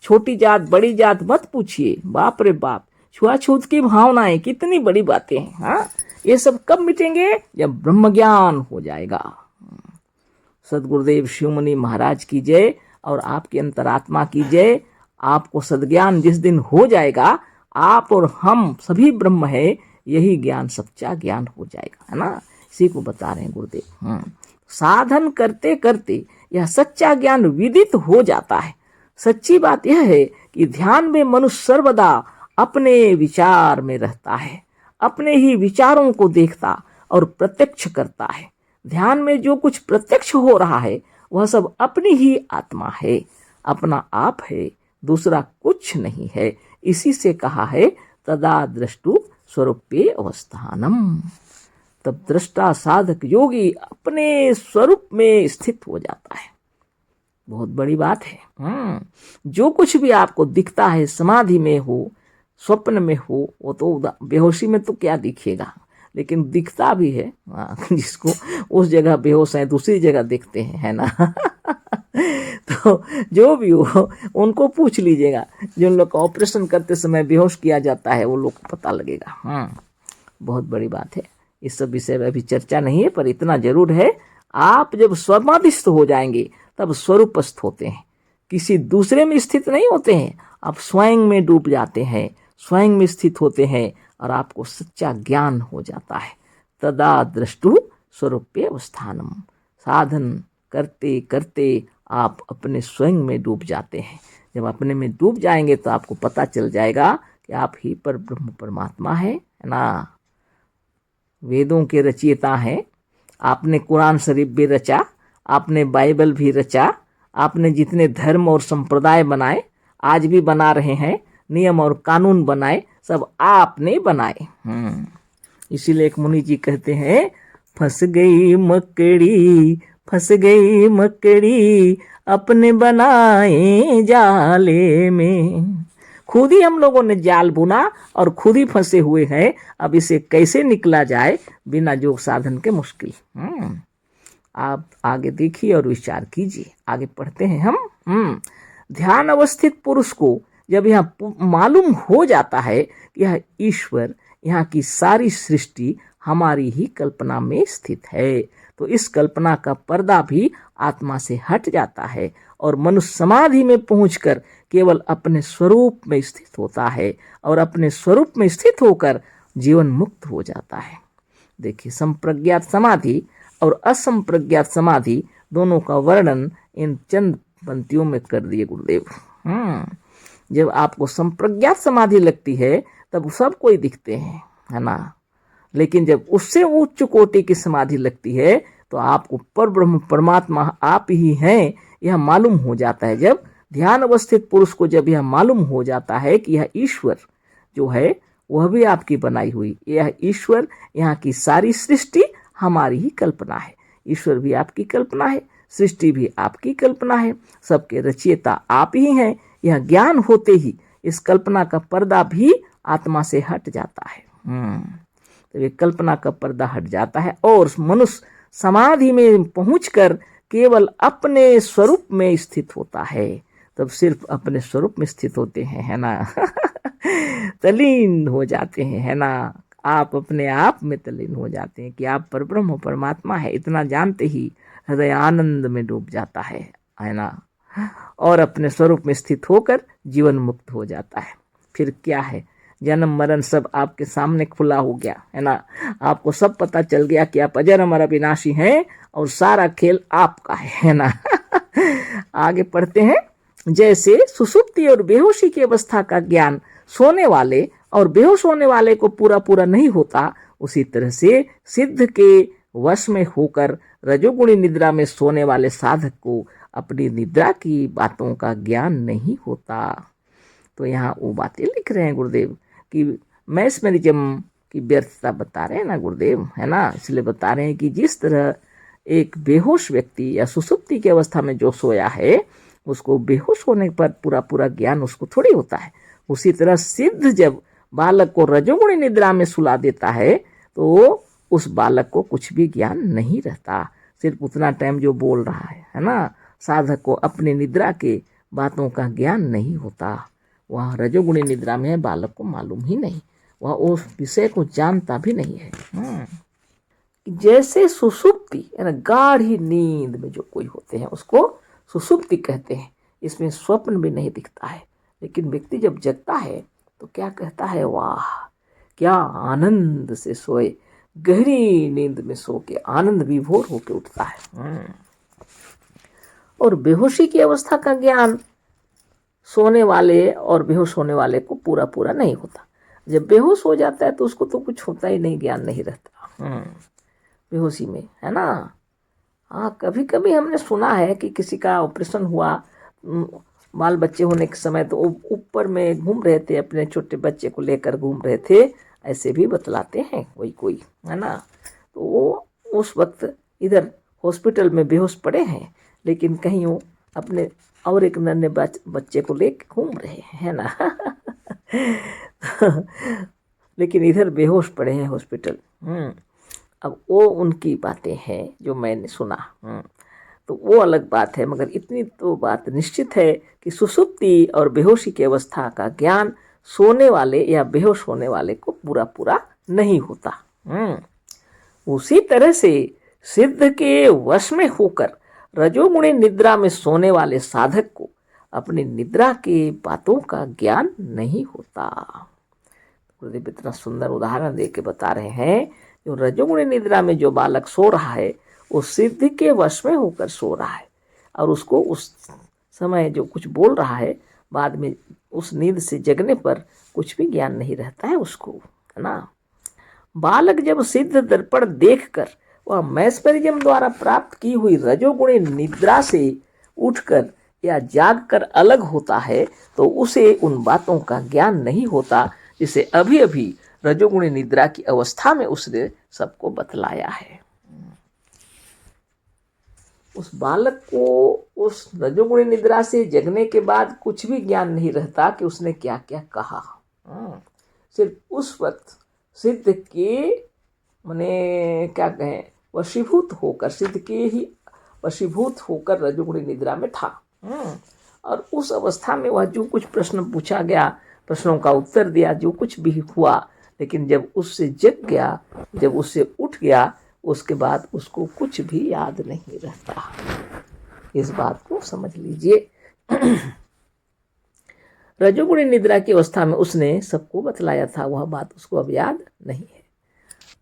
छोटी जात बड़ी जात मत पूछिए, बाप रे बाप, छुआछूत की भावनाएं, कितनी बड़ी बातें हैं। हाँ, ये सब कब मिटेंगे? जब ब्रह्म ज्ञान हो जाएगा। सदगुरुदेव शिवमुनि महाराज की जय और आपकी अंतरात्मा की जय। आपको सद्ज्ञान जिस दिन हो जाएगा, आप और हम सभी ब्रह्म है, यही ज्ञान सच्चा ज्ञान हो जाएगा, है ना। इसी को बता रहे हैं गुरुदेव। साधन करते करते यह सच्चा ज्ञान विदित हो जाता है। सच्ची बात यह है कि ध्यान में मनुष्य सर्वदा अपने विचार में रहता है, अपने ही विचारों को देखता और प्रत्यक्ष करता है। ध्यान में जो कुछ प्रत्यक्ष हो रहा है वह सब अपनी ही आत्मा है, अपना आप है, दूसरा कुछ नहीं है। इसी से कहा है तदा दृष्टु स्वरूपे अवस्थानम। तब दृष्टा साधक योगी अपने स्वरूप में स्थित हो जाता है। बहुत बड़ी बात है। जो कुछ भी आपको दिखता है, समाधि में हो, स्वप्न में हो, वो तो बेहोशी में तो क्या दिखेगा, लेकिन दिखता भी है। जिसको उस जगह बेहोश है दूसरी जगह दिखते हैं, है ना। तो जो भी हो उनको पूछ लीजिएगा, जिन लोग का ऑपरेशन करते समय बेहोश किया जाता है, वो लोग को पता लगेगा। बहुत बड़ी बात है। इस सब विषय में अभी चर्चा नहीं है, पर इतना जरूर है, आप जब समाधिस्थ हो जाएंगे तब स्वरूपस्थ होते हैं, किसी दूसरे में स्थित नहीं होते हैं। आप स्वयं में डूब जाते हैं, स्वयं में स्थित होते हैं और आपको सच्चा ज्ञान हो जाता है। तदा दृष्टु स्वरूपे अवस्थानम। साधन करते करते आप अपने स्वयं में डूब जाते हैं। जब अपने में डूब जाएंगे तो आपको पता चल जाएगा कि आप ही पर ब्रह्म परमात्मा है ना। वेदों के रचयिता हैं, आपने कुरान शरीफ भी रचा, आपने बाइबल भी रचा, आपने जितने धर्म और संप्रदाय बनाए, आज भी बना रहे हैं, नियम और कानून बनाए, सब आपने बनाए। इसीलिए एक मुनि जी कहते हैं, फंस गई मकड़ी, फंस गई मकड़ी, अपने बनाए जाले में। खुद ही हम लोगों ने जाल बुना और खुद ही फंसे हुए हैं। अब इसे कैसे निकला जाए बिना योग साधन के? मुश्किल। आप आगे देखिए और विचार कीजिए। आगे पढ़ते हैं हम। ध्यान अवस्थित पुरुष को जब यह मालूम हो जाता है कि यह ईश्वर, यहाँ की सारी सृष्टि हमारी ही कल्पना में स्थित है, तो इस कल्पना का पर्दा भी आत्मा से हट जाता है और मनुष्य समाधि में पहुंचकर केवल अपने स्वरूप में स्थित होता है और अपने स्वरूप में स्थित होकर जीवन मुक्त हो जाता है। देखिए, संप्रज्ञात समाधि और असंप्रज्ञात समाधि दोनों का वर्णन इन चंद पंक्तियों में कर दिए गुरुदेव। जब आपको संप्रज्ञात समाधि लगती है तब सब कोई दिखते हैं, है ना। लेकिन जब उससे उच्च कोटि की समाधि लगती है तो आपको पर ब्रह्म परमात्मा आप ही हैं यह मालूम हो जाता है। जब ध्यान अवस्थित पुरुष को जब यह मालूम हो जाता है कि यह ईश्वर जो है वह भी आपकी बनाई हुई, यह ईश्वर, यहाँ की सारी सृष्टि हमारी ही कल्पना है। ईश्वर भी आपकी कल्पना है, सृष्टि भी आपकी कल्पना है, सबके रचयिता आप ही हैं। यह ज्ञान होते ही इस कल्पना का पर्दा भी आत्मा से हट जाता है। तो ये कल्पना का पर्दा हट जाता है और मनुष्य समाधि में पहुंचकर केवल अपने स्वरूप में स्थित होता है। तब सिर्फ अपने स्वरूप में स्थित होते हैं, है ना। तलीन हो जाते हैं, है ना। आप अपने आप में तल्लीन हो जाते हैं कि आप परब्रह्म परमात्मा है। इतना जानते ही हृदय आनंद में डूब जाता है ना, और अपने स्वरूप में स्थित होकर जीवन मुक्त हो जाता है। फिर क्या है, जन्म मरण सब आपके सामने खुला हो गया है ना। आपको सब पता चल गया कि आप अजर अमर अविनाशी हैं और सारा खेल आपका है ना। आगे पढ़ते हैं। जैसे सुषुप्ति और बेहोशी की अवस्था का ज्ञान सोने वाले और बेहोश होने वाले को पूरा पूरा नहीं होता, उसी तरह से सिद्ध के वश में होकर रजोगुणी निद्रा में सोने वाले साधक को अपनी निद्रा की बातों का ज्ञान नहीं होता। तो यहाँ वो बातें लिख रहे हैं गुरुदेव कि मैस्मरिज्म की व्यर्थता बता रहे हैं ना गुरुदेव, है ना। इसलिए बता रहे हैं कि जिस तरह एक बेहोश व्यक्ति या सुसुप्ति की अवस्था में जो सोया है, उसको बेहोश होने पर पूरा पूरा ज्ञान उसको थोड़ी होता है। उसी तरह सिद्ध जब बालक को रजोगुणी निद्रा में सुला देता है तो उस बालक को कुछ भी ज्ञान नहीं रहता। सिर्फ उतना टाइम जो बोल रहा है ना, साधक को अपनी निद्रा के बातों का ज्ञान नहीं होता। वह रजोगुणी निद्रा में है, बालक को मालूम ही नहीं, वह उस विषय को जानता भी नहीं है। जैसे सुसुप्ति यानी गाढ़ी नींद में जो कोई होते हैं उसको सुसुप्ति कहते हैं। इसमें स्वप्न भी नहीं दिखता है, लेकिन व्यक्ति जब जगता है तो क्या कहता है, वाह क्या आनंद से सोए, गहरी नींद में सो के आनंद विभोर होकर उठता है। और बेहोशी की अवस्था का ज्ञान सोने वाले और बेहोश होने वाले को पूरा पूरा नहीं होता। जब बेहोश हो जाता है तो उसको तो कुछ होता ही नहीं, ज्ञान नहीं रहता बेहोशी में, है ना। हाँ, कभी कभी हमने सुना है कि किसी का ऑपरेशन हुआ, बाल बच्चे होने के समय तो ऊपर में घूम रहे थे, अपने छोटे बच्चे को लेकर घूम रहे थे, ऐसे भी बतलाते हैं कोई, है ना। तो वो उस वक्त इधर हॉस्पिटल में बेहोश पड़े हैं, लेकिन कहीं वो अपने और एक नन्हे बच्चे को लेकर घूम रहे हैं, है ना। लेकिन इधर बेहोश पड़े हैं हॉस्पिटल। अब वो उनकी बातें हैं जो मैंने सुना, तो वो अलग बात है। मगर इतनी तो बात निश्चित है कि सुसुप्ति और बेहोशी की अवस्था का ज्ञान सोने वाले या बेहोश होने वाले को पूरा पूरा नहीं होता। उसी तरह से सिद्ध के वश में होकर रजोगुणी निद्रा में सोने वाले साधक को अपनी निद्रा के बातों का ज्ञान नहीं होता। गुरुदेव इतना सुंदर उदाहरण दे के बता रहे हैं, जो रजोगुणी निद्रा में जो बालक सो रहा है वो सिद्ध के वश में होकर सो रहा है, और उसको उस समय जो कुछ बोल रहा है बाद में उस नींद से जगने पर कुछ भी ज्ञान नहीं रहता है उसको, है ना। बालक जब सिद्ध दर्पण देखकर वह मैस्मरिज्म द्वारा प्राप्त की हुई रजोगुणी निद्रा से उठकर या जागकर अलग होता है तो उसे उन बातों का ज्ञान नहीं होता जिसे अभी अभी रजोगुणी निद्रा की अवस्था में उसने सबको बतलाया है। उस बालक को उस रजोगुणी निद्रा से जगने के बाद कुछ भी ज्ञान नहीं रहता कि उसने क्या क्या कहा। सिर्फ उस वक्त सिद्ध के माने क्या कहें, वशीभूत होकर, सिद्ध के ही वशीभूत होकर रजोगुणी निद्रा में था। और उस अवस्था में वह जो कुछ प्रश्न पूछा गया, प्रश्नों का उत्तर दिया, जो कुछ भी हुआ, लेकिन जब उससे जग गया, जब उससे उठ गया, उसके बाद उसको कुछ भी याद नहीं रहता। इस बात को समझ लीजिए। रजोगुणी निद्रा की अवस्था में उसने सबको बतलाया था, वह बात उसको अब याद नहीं है।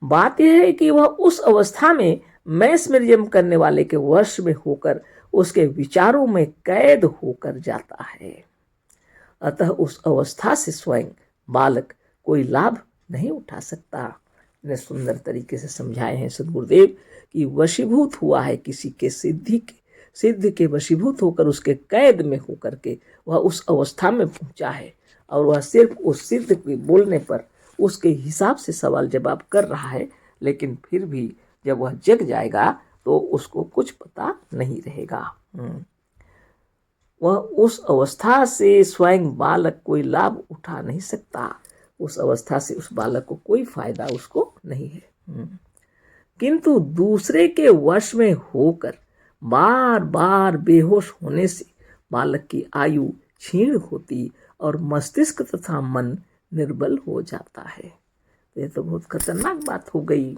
बात यह है कि वह उस अवस्था में मैस्मरिज्म करने वाले के वश में होकर उसके विचारों में कैद होकर जाता है। अतः उस अवस्था से स्वयं बालक कोई लाभ नहीं उठा सकता। ने सुंदर तरीके से समझाए हैं सद्गुरुदेव कि वशीभूत हुआ है किसी के सिद्ध के वशीभूत होकर उसके कैद में होकर के वह उस अवस्था में पहुंचा है, और वह सिर्फ उस सिद्ध के बोलने पर उसके हिसाब से सवाल जवाब कर रहा है, लेकिन फिर भी जब वह जग जाएगा तो उसको कुछ पता नहीं रहेगा। वह उस अवस्था से स्वयं बालक कोई लाभ उठा नहीं सकता। उस अवस्था से उस बालक को कोई फायदा उसको नहीं है। किंतु दूसरे के वश में होकर बार बार बेहोश होने से बालक की आयु क्षीण होती और मस्तिष्क तथा मन निर्बल हो जाता है। ये तो बहुत खतरनाक बात हो गई।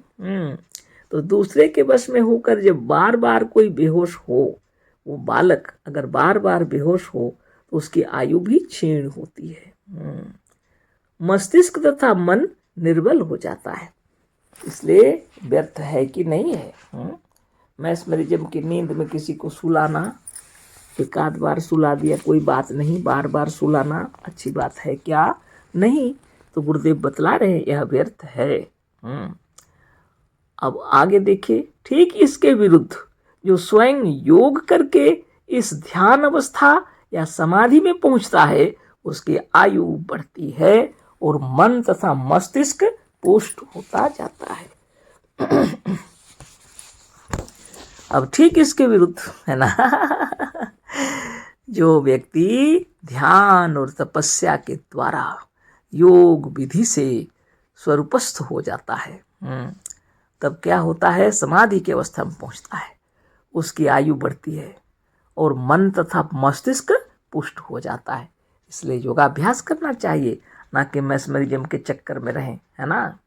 तो दूसरे के वश में होकर जब बार बार कोई बेहोश हो, वो बालक अगर बार बार बेहोश हो तो उसकी आयु भी क्षीण होती है। मस्तिष्क तथा मन निर्बल हो जाता है, इसलिए व्यर्थ है कि नहीं है। मैस्मरिज्म की नींद में किसी को सुलाना, एक आध बार सुला दिया कोई बात नहीं, बार बार सुलाना अच्छी बात है क्या? नहीं। तो गुरुदेव बतला रहे यह व्यर्थ है। अब आगे देखिए, ठीक इसके विरुद्ध जो स्वयं योग करके इस ध्यान अवस्था या समाधि में पहुंचता है, उसकी आयु बढ़ती है और मन तथा मस्तिष्क पुष्ट होता जाता है। अब ठीक इसके विरुद्ध है ना जो व्यक्ति ध्यान और तपस्या के द्वारा योग विधि से स्वरूपस्थ हो जाता है, तब क्या होता है? समाधि की अवस्था में पहुंचता है, उसकी आयु बढ़ती है और मन तथा मस्तिष्क पुष्ट हो जाता है। इसलिए योगाभ्यास करना चाहिए, ना कि मैस्मरिज्म के चक्कर में रहें, है ना।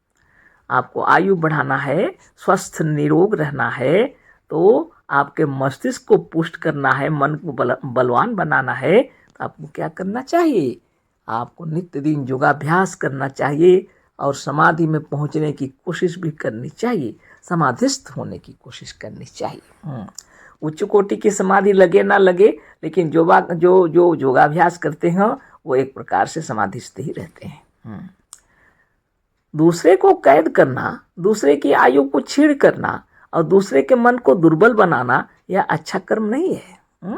आपको आयु बढ़ाना है, स्वस्थ निरोग रहना है, तो आपके मस्तिष्क को पुष्ट करना है, मन को बलवान बनाना है, तो आपको क्या करना चाहिए? आपको नित्य दिन योगाभ्यास करना चाहिए और समाधि में पहुंचने की कोशिश भी करनी चाहिए, समाधिस्थ होने की कोशिश करनी चाहिए। उच्च कोटि की समाधि लगे ना लगे, लेकिन जो योगाभ्यास करते हैं वो एक प्रकार से समाधिस्थ ही रहते हैं। दूसरे को कैद करना, दूसरे की आयु को छीड़ करना और दूसरे के मन को दुर्बल बनाना, यह अच्छा कर्म नहीं है।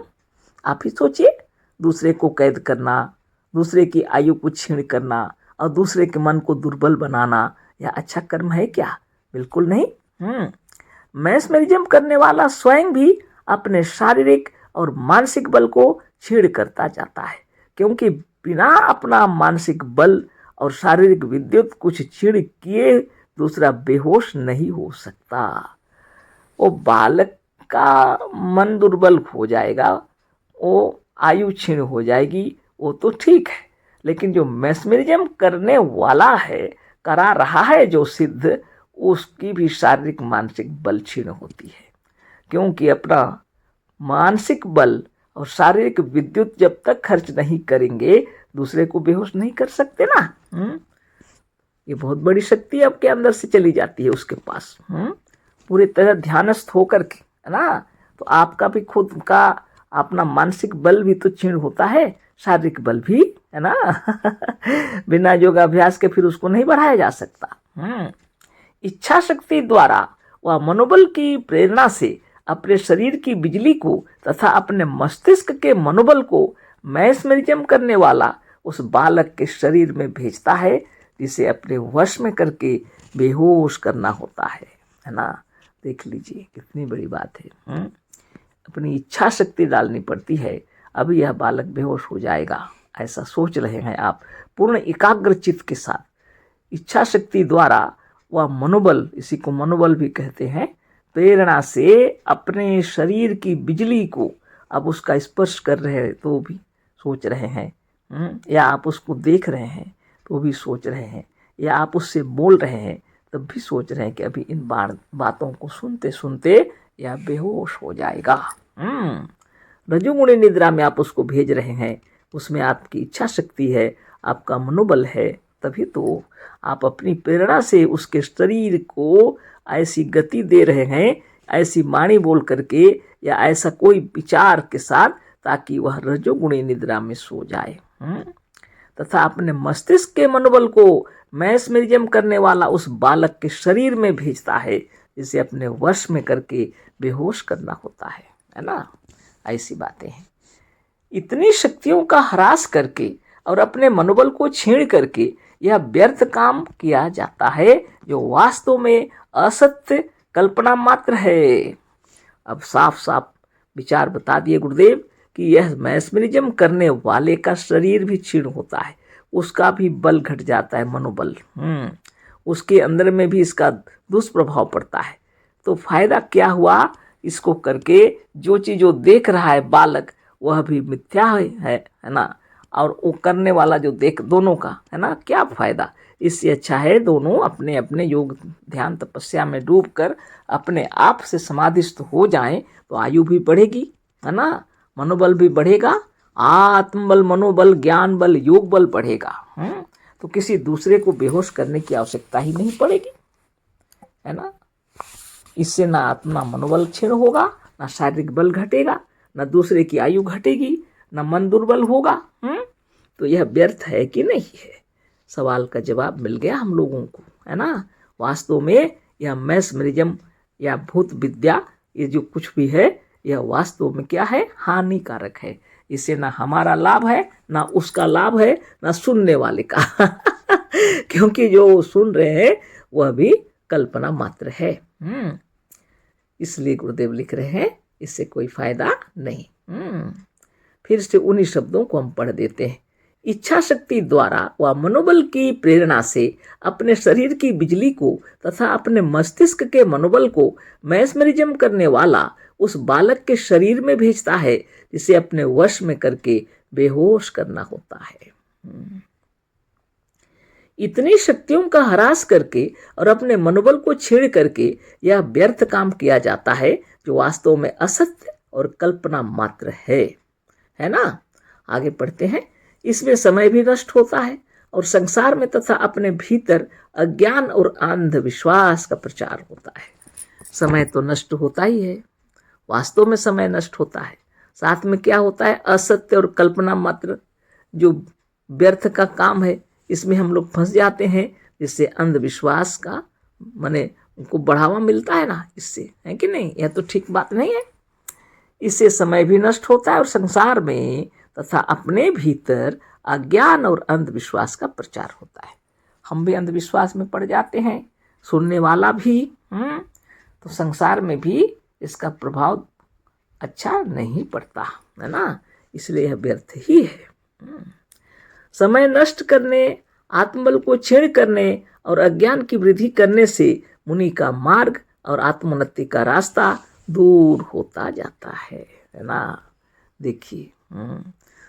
आप ही सोचिए, दूसरे को कैद करना, दूसरे की आयु को छीण करना और दूसरे के मन को दुर्बल बनाना, यह अच्छा कर्म है क्या? बिल्कुल नहीं। मैस्मरिज्म करने वाला स्वयं भी अपने शारीरिक और मानसिक बल को छीड़ करता जाता है, क्योंकि बिना अपना मानसिक बल और शारीरिक विद्युत कुछ छीड़ किए दूसरा बेहोश नहीं हो सकता। वो बालक का मन दुर्बल हो जाएगा, वो आयु क्षीण हो जाएगी, वो तो ठीक है, लेकिन जो मैस्मरिज्म करने वाला है, करा रहा है जो सिद्ध, उसकी भी शारीरिक मानसिक बल क्षीण होती है, क्योंकि अपना मानसिक बल और शारीरिक विद्युत जब तक खर्च नहीं करेंगे दूसरे को बेहोश नहीं कर सकते ना। ये बहुत बड़ी शक्ति आपके अंदर से चली जाती है उसके पास, पूरी तरह ध्यानस्थ होकर के, है ना। तो आपका भी खुद का अपना मानसिक बल भी तो क्षीण होता है, शारीरिक बल भी, है ना बिना योगाभ्यास के फिर उसको नहीं बढ़ाया जा सकता। इच्छा शक्ति द्वारा व मनोबल की प्रेरणा से अपने शरीर की बिजली को तथा अपने मस्तिष्क के मनोबल को मैस्मरिज्म करने वाला उस बालक के शरीर में भेजता है, जिसे अपने वश में करके बेहोश करना होता है ना। देख लीजिए कितनी बड़ी बात है। अपनी इच्छा शक्ति डालनी पड़ती है, अभी यह बालक बेहोश हो जाएगा, ऐसा सोच रहे हैं आप। पूर्ण एकाग्र चित्त के साथ इच्छा शक्ति द्वारा वह मनोबल, इसी को मनोबल भी कहते हैं, प्रेरणा से अपने शरीर की बिजली को अब उसका स्पर्श कर रहे हैं तो भी सोच रहे हैं, या आप उसको देख रहे हैं तो भी सोच रहे हैं, या आप उससे बोल रहे हैं तब भी सोच रहे हैं कि अभी इन बातों को सुनते सुनते यह बेहोश हो जाएगा। रजोगुणी निद्रा में आप उसको भेज रहे हैं, उसमें आपकी इच्छा शक्ति है, आपका मनोबल है, तभी तो आप अपनी प्रेरणा से उसके शरीर को ऐसी गति दे रहे हैं, ऐसी वाणी बोल करके या ऐसा कोई विचार के साथ, ताकि वह रजोगुणी निद्रा में सो जाए। तथा अपने मस्तिष्क के मनोबल को मैस्मरिज्म करने वाला उस बालक के शरीर में भेजता है, जिसे अपने वश में करके बेहोश करना होता है ना। ऐसी बातें हैं। इतनी शक्तियों का ह्रास करके और अपने मनोबल को छीण करके यह व्यर्थ काम किया जाता है, जो वास्तव में असत्य कल्पना मात्र है। अब साफ साफ विचार बता दिए गुरुदेव कि यह मैस्मरिज्म करने वाले का शरीर भी क्षीण होता है, उसका भी बल घट जाता है, मनोबल, उसके अंदर में भी इसका दुष्प्रभाव पड़ता है। तो फायदा क्या हुआ इसको करके? जो चीज जो देख रहा है बालक वह भी मिथ्या है ना, और वो करने वाला जो देख, दोनों का है ना क्या फायदा। इससे अच्छा है दोनों अपने अपने योग ध्यान तपस्या में डूब कर अपने आप से समाधिस्थ हो जाएं, तो आयु भी बढ़ेगी, है ना, मनोबल भी बढ़ेगा, आत्मबल, मनोबल, ज्ञान बल, योग बल बढ़ेगा। तो किसी दूसरे को बेहोश करने की आवश्यकता ही नहीं पड़ेगी, है ना। इससे ना अपना मनोबल क्षीण होगा, ना शारीरिक बल घटेगा, ना दूसरे की आयु घटेगी, ना मन दुर्बल होगा। तो यह व्यर्थ है कि नहीं है। सवाल का जवाब मिल गया हम लोगों को, है ना। वास्तव में यह मैस्मरिज्म या भूत विद्या, ये जो कुछ भी है, यह वास्तव में क्या है, हानिकारक है। इससे ना हमारा लाभ है, ना उसका लाभ है, ना सुनने वाले का क्योंकि जो सुन रहे हैं वह भी कल्पना मात्र है। इसलिए गुरुदेव लिख रहे हैं इससे कोई फायदा नहीं। फिर से उन्हीं शब्दों को हम पढ़ देते हैं। इच्छा शक्ति द्वारा व मनोबल की प्रेरणा से अपने शरीर की बिजली को तथा अपने मस्तिष्क के मनोबल को मैस्मरिज्म करने वाला उस बालक के शरीर में भेजता है, जिसे अपने वश में करके बेहोश करना होता है। इतनी शक्तियों का ह्रास करके और अपने मनोबल को छेड़ करके यह व्यर्थ काम किया जाता है, जो वास्तव में असत्य और कल्पना मात्र है ना। आगे पढ़ते हैं। इसमें समय भी नष्ट होता है और संसार में तथा अपने भीतर अज्ञान और अंधविश्वास का प्रचार होता है। समय तो नष्ट होता ही है, वास्तव में समय नष्ट होता है, साथ में क्या होता है, असत्य और कल्पना मात्र जो व्यर्थ का काम है, इसमें हम लोग फंस जाते हैं, जिससे अंधविश्वास का माने उनको बढ़ावा मिलता है ना, इससे, है कि नहीं। यह तो ठीक बात नहीं है। इससे समय भी नष्ट होता है और संसार में तथा अपने भीतर अज्ञान और अंधविश्वास का प्रचार होता है। हम भी अंधविश्वास में पड़ जाते हैं, सुनने वाला भी। तो संसार में भी इसका प्रभाव अच्छा नहीं पड़ता, है ना। इसलिए यह व्यर्थ ही है। समय नष्ट करने, आत्मबल को छेड़ करने और अज्ञान की वृद्धि करने से मुनि का मार्ग और आत्मोन्नति का रास्ता दूर होता जाता है ना। देखिए,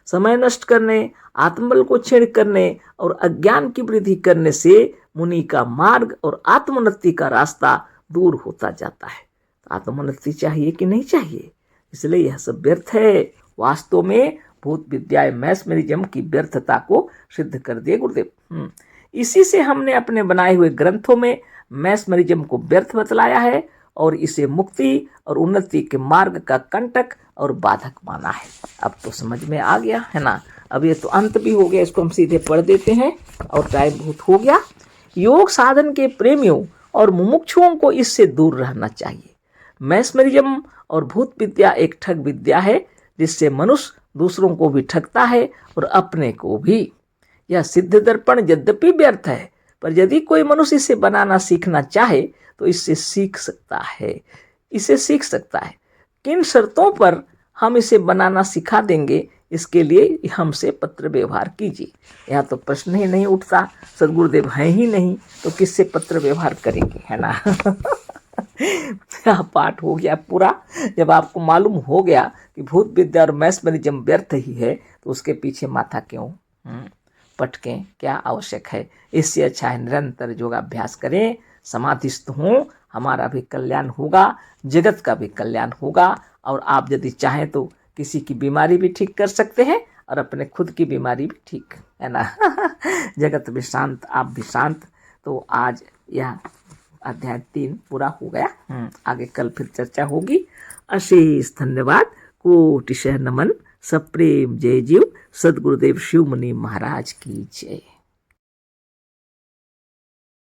समय नष्ट करने, आत्मबल को छेड़ करने और अज्ञान की वृद्धि करने से मुनि का मार्ग और आत्मोन्नति का रास्ता दूर होता जाता है। आत्मोन्नति चाहिए कि नहीं चाहिए, इसलिए यह सब व्यर्थ है। वास्तव में भूत विद्या मैस्मरिज्म की व्यर्थता को सिद्ध कर दिए गुरुदेव। इसी से हमने अपने बनाए हुए ग्रंथों में मैस्मरिज्म को व्यर्थ बतलाया है और इसे मुक्ति और उन्नति के मार्ग का कंटक और बाधक माना है। अब तो समझ में आ गया, है ना। अब ये तो अंत भी हो गया, इसको हम सीधे पढ़ देते हैं और टाइम बहुत हो गया। योग साधन के प्रेमियों और मुमुक्षुओं को इससे दूर रहना चाहिए। मैस्मरिज्म और भूत विद्या एक ठग विद्या है, जिससे मनुष्य दूसरों को भी ठगता है और अपने को भी। यह सिद्ध दर्पण यद्यपि व्यर्थ है, पर यदि कोई मनुष्य इसे बनाना सीखना चाहे तो इससे सीख सकता है। इसे सीख सकता है। किन शर्तों पर हम इसे बनाना सिखा देंगे, इसके लिए हमसे पत्र व्यवहार कीजिए। यहाँ तो प्रश्न ही नहीं उठता, सदगुरुदेव हैं ही नहीं तो किससे पत्र व्यवहार करेंगे, है ना। पाठ हो गया पूरा। जब आपको मालूम हो गया कि भूत विद्या और मैस्मरिज्म व्यर्थ ही है, तो उसके पीछे माथा क्यों पटकें, क्या आवश्यक है। इससे अच्छा है निरंतर योगाभ्यास करें, समाधिस्थ हों, हमारा भी कल्याण होगा, जगत का भी कल्याण होगा। और आप यदि चाहें तो किसी की बीमारी भी ठीक कर सकते हैं और अपने खुद की बीमारी भी ठीक, है ना। जगत भी शांत, आप भी शांत। तो आज यह अध्याय 3 पूरा हो गया। आगे कल फिर चर्चा होगी। अशेष धन्यवाद, कोटिशः नमन, सप्रेम जय जीव। सदगुरुदेव शिव मुनि महाराज की जय।